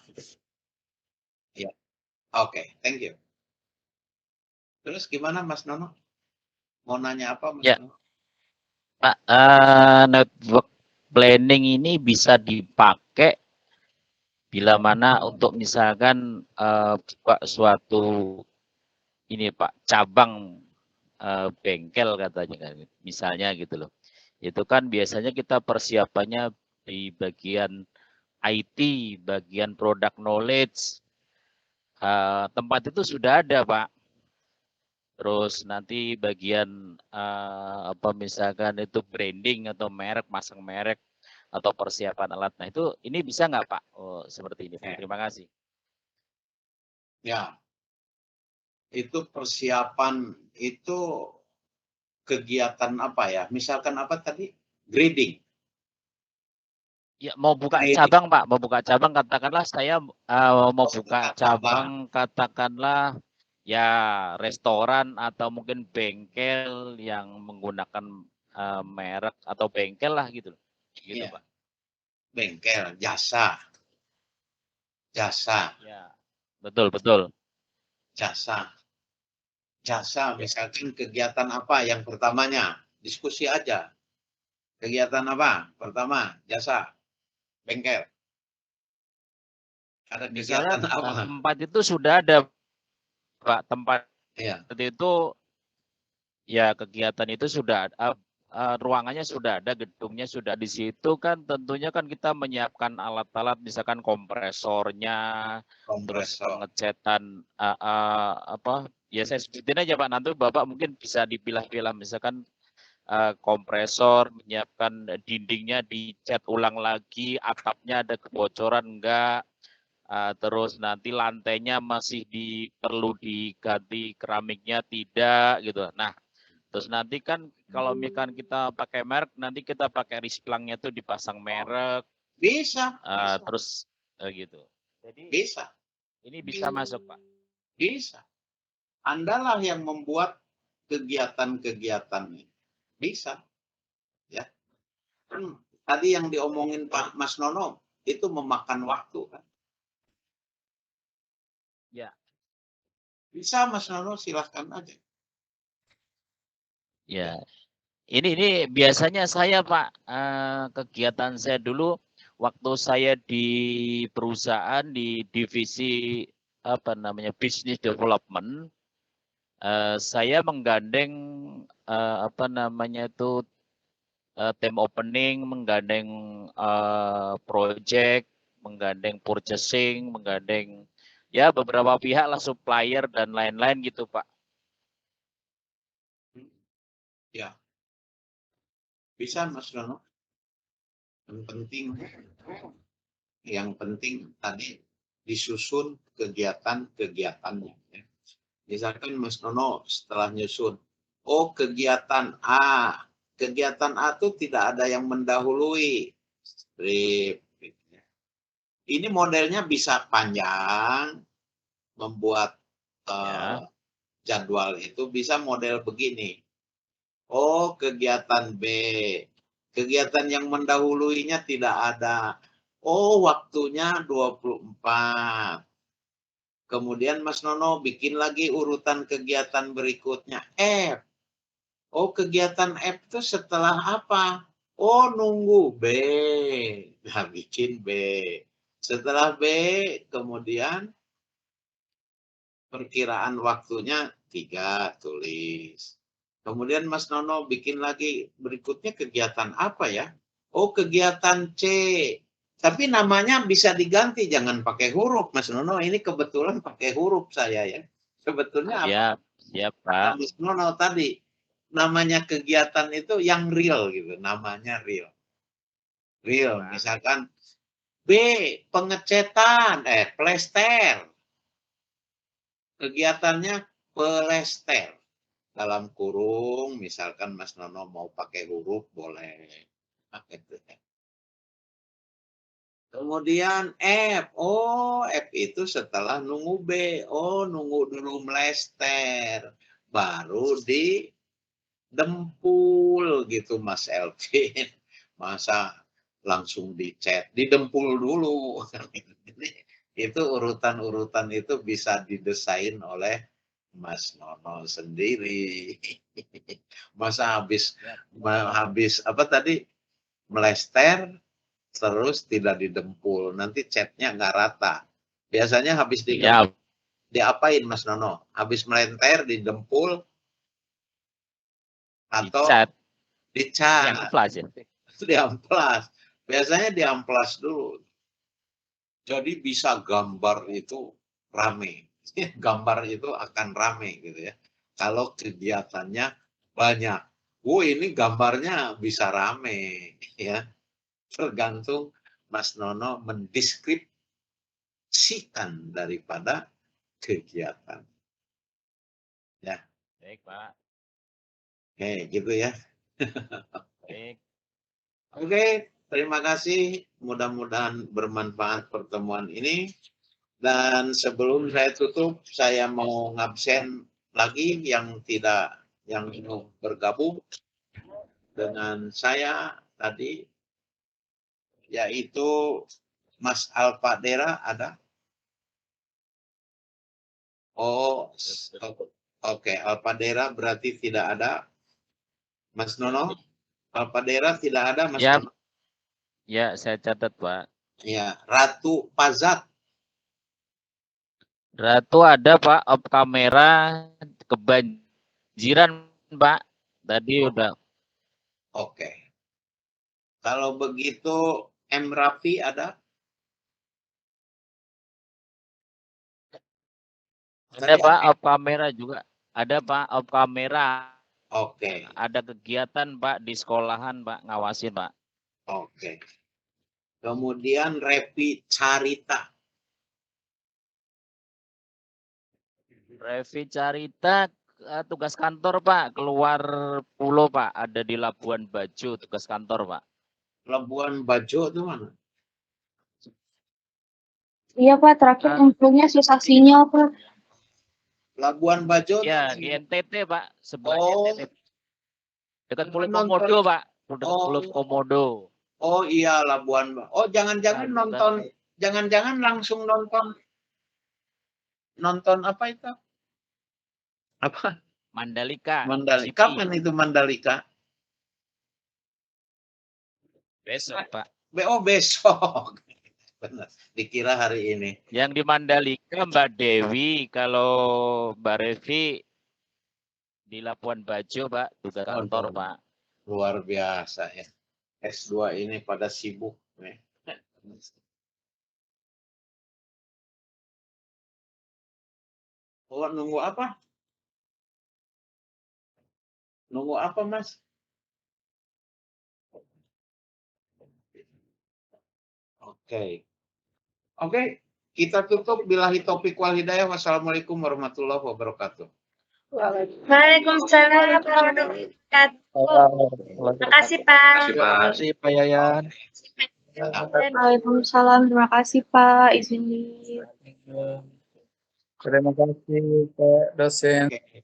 Speaker 1: Ya. Oke, thank you. Terus gimana Mas Nono? Mau nanya apa Mas Nono?
Speaker 6: Pak, network planning ini bisa dipakai bila mana untuk misalkan buka suatu ini Pak cabang bengkel katanya kan, misalnya gitu loh. Itu kan biasanya kita persiapannya di bagian IT, bagian product knowledge, tempat itu sudah ada Pak. Terus nanti bagian misalkan itu branding atau merek, masang merek atau persiapan alat. Nah itu ini bisa nggak Pak? Oh, seperti ini. Terima kasih.
Speaker 1: Ya, itu persiapan itu kegiatan apa ya? Misalkan apa tadi? Grading.
Speaker 6: Ya mau buka cabang Pak, mau buka cabang katakanlah saya mau buka cabang katakanlah ya restoran atau mungkin bengkel yang menggunakan merek atau bengkel lah gitu. Gitu Pak.
Speaker 1: Bengkel, jasa.
Speaker 6: Ya, betul.
Speaker 1: Jasa misalkan kegiatan apa yang pertamanya? Diskusi aja. Kegiatan apa? Pertama, jasa. Bengkel. Ada kegiatan apa?
Speaker 6: Tempat itu sudah ada Pak, tempat itu ya kegiatan itu sudah ruangannya sudah ada, gedungnya sudah di situ kan tentunya kan kita menyiapkan alat-alat misalkan kompresornya, terus pengecetan ya saya sebutin aja Pak, nanti Bapak mungkin bisa dipilah-pilah misalkan kompresor, menyiapkan dindingnya dicat ulang lagi, atapnya ada kebocoran enggak, terus nanti lantainya masih perlu diganti keramiknya tidak gitu. Nah, terus nanti kan kalau misalkan kita pakai merek, nanti kita pakai risplangnya tuh dipasang merek.
Speaker 1: Bisa.
Speaker 6: Terus gitu. Jadi
Speaker 1: bisa.
Speaker 6: Ini bisa masuk Pak.
Speaker 1: Bisa. Andalah yang membuat kegiatan-kegiatan. Bisa. Ya. Tadi yang diomongin Pak Mas Nono itu memakan waktu kan.
Speaker 6: Ya.
Speaker 1: Bisa Mas Nono, silahkan aja.
Speaker 6: Ya. Ini biasanya saya Pak, kegiatan saya dulu waktu saya di perusahaan di divisi business development, saya menggandeng tim opening, menggandeng project, menggandeng purchasing, menggandeng ya beberapa pihak lah, supplier dan lain-lain gitu Pak.
Speaker 1: Ya. Bisa Mas Nono. Yang penting tadi disusun kegiatan-kegiatannya. Ya. Misalkan Mas Nono setelah nyusun, kegiatan A. Kegiatan A itu tidak ada yang mendahului. Strip. Ini modelnya bisa panjang, membuat jadwal itu bisa model begini. Oh, kegiatan B. Kegiatan yang mendahuluinya tidak ada. Oh, waktunya 24. Kemudian Mas Nono bikin lagi urutan kegiatan berikutnya. F. Oh, kegiatan F itu setelah apa? Oh, nunggu B. Nah, bikin B. Setelah B, kemudian perkiraan waktunya 3, tulis. Kemudian Mas Nono bikin lagi berikutnya kegiatan apa ya? Oh, kegiatan C. Tapi namanya bisa diganti, jangan pakai huruf Mas Nono. Ini kebetulan pakai huruf saya ya. Sebetulnya apa?
Speaker 6: Siap, Pak.
Speaker 1: Mas Nono tadi namanya kegiatan itu yang real gitu, namanya real. Real, misalkan B, pengecetan, plester. Kegiatannya plester. Dalam kurung, misalkan Mas Nono mau pakai huruf, boleh. Kemudian F. Oh, F itu setelah nunggu B. Oh, nunggu dulu melester. Baru di dempul gitu Mas Elvin. Masa langsung di chat, didempul dulu. Itu urutan-urutan itu bisa didesain oleh Mas Nono sendiri. Masa habis apa tadi melester terus tidak didempul, nanti chatnya nggak rata. Biasanya habis diapain Mas Nono? Habis melenter didempul atau dicat?
Speaker 6: Diamplas ya.
Speaker 1: Diamplas. Biasanya diamplas dulu. Jadi bisa gambar itu rame. Gambar itu akan rame gitu ya. Kalau kegiatannya banyak. Ini gambarnya bisa rame ya. Tergantung Mas Nono mendeskripsikan daripada kegiatan. Ya.
Speaker 6: Baik, Pak.
Speaker 1: Oke, gitu ya.
Speaker 6: Baik.
Speaker 1: Oke, terima kasih. Mudah-mudahan bermanfaat pertemuan ini. Dan sebelum saya tutup, saya mau ngabsen lagi yang belum bergabung dengan saya tadi, yaitu Mas Alpadera ada? Oh, oke. Alpadera berarti tidak ada. Mas Nono, Alpadera tidak ada, Mas Nono?
Speaker 6: Ya, saya catat, Pak.
Speaker 1: Ya, Ratu Pazat.
Speaker 6: Ratu ada, Pak. Op kamera kebanjiran, Pak. Tadi udah.
Speaker 1: Oke. Kalau begitu, M. Raffi ada?
Speaker 6: Ada, Pak. Op kamera juga. Ada, Pak. Op kamera.
Speaker 1: Oke.
Speaker 6: Ada kegiatan, Pak, di sekolahan, Pak. Ngawasin, Pak.
Speaker 1: Oke. Kemudian Revi Carita.
Speaker 6: Revi Carita tugas kantor, Pak. Keluar pulau, Pak. Ada di Labuan Bajo, tugas kantor, Pak.
Speaker 1: Labuan Bajo itu mana?
Speaker 9: Iya Pak, terakhir infonya susah sinyal Pak.
Speaker 1: Labuan Bajo
Speaker 6: ya di NTT, Pak. Sebelahnya NTT. Dekat Pulau Komodo, Pak. Dekat Pulau Komodo.
Speaker 1: Oh iya, Labuan Bajo. Oh, jangan-jangan nonton, jangan-jangan langsung nonton apa itu? Apa?
Speaker 6: Mandalika.
Speaker 1: Mandalika. Kapan itu Mandalika?
Speaker 6: Besok, Pak.
Speaker 1: Oh, besok. Benar. Dikira hari ini.
Speaker 6: Yang di Mandalika Mbak Dewi, kalau Mbak Revi di Labuan Bajo, Pak, tugas kantor, Pak.
Speaker 1: Luar biasa ya. S2 ini pada sibuk. Oh, nunggu apa? Nunggu apa, Mas? Oke. Oke, kita tutup. Billahi taufiq wal hidayah. Wassalamualaikum warahmatullahi wabarakatuh.
Speaker 8: Waalaikumsalam warahmatullahi wabarakatuh. Terima kasih, Pak.
Speaker 11: Terima kasih Pak Yayan.
Speaker 9: Waalaikumsalam. Terima kasih Pak. Izin di.
Speaker 11: Terima kasih Pak dosen.
Speaker 1: Oke.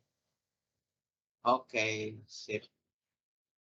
Speaker 1: Oke, sip.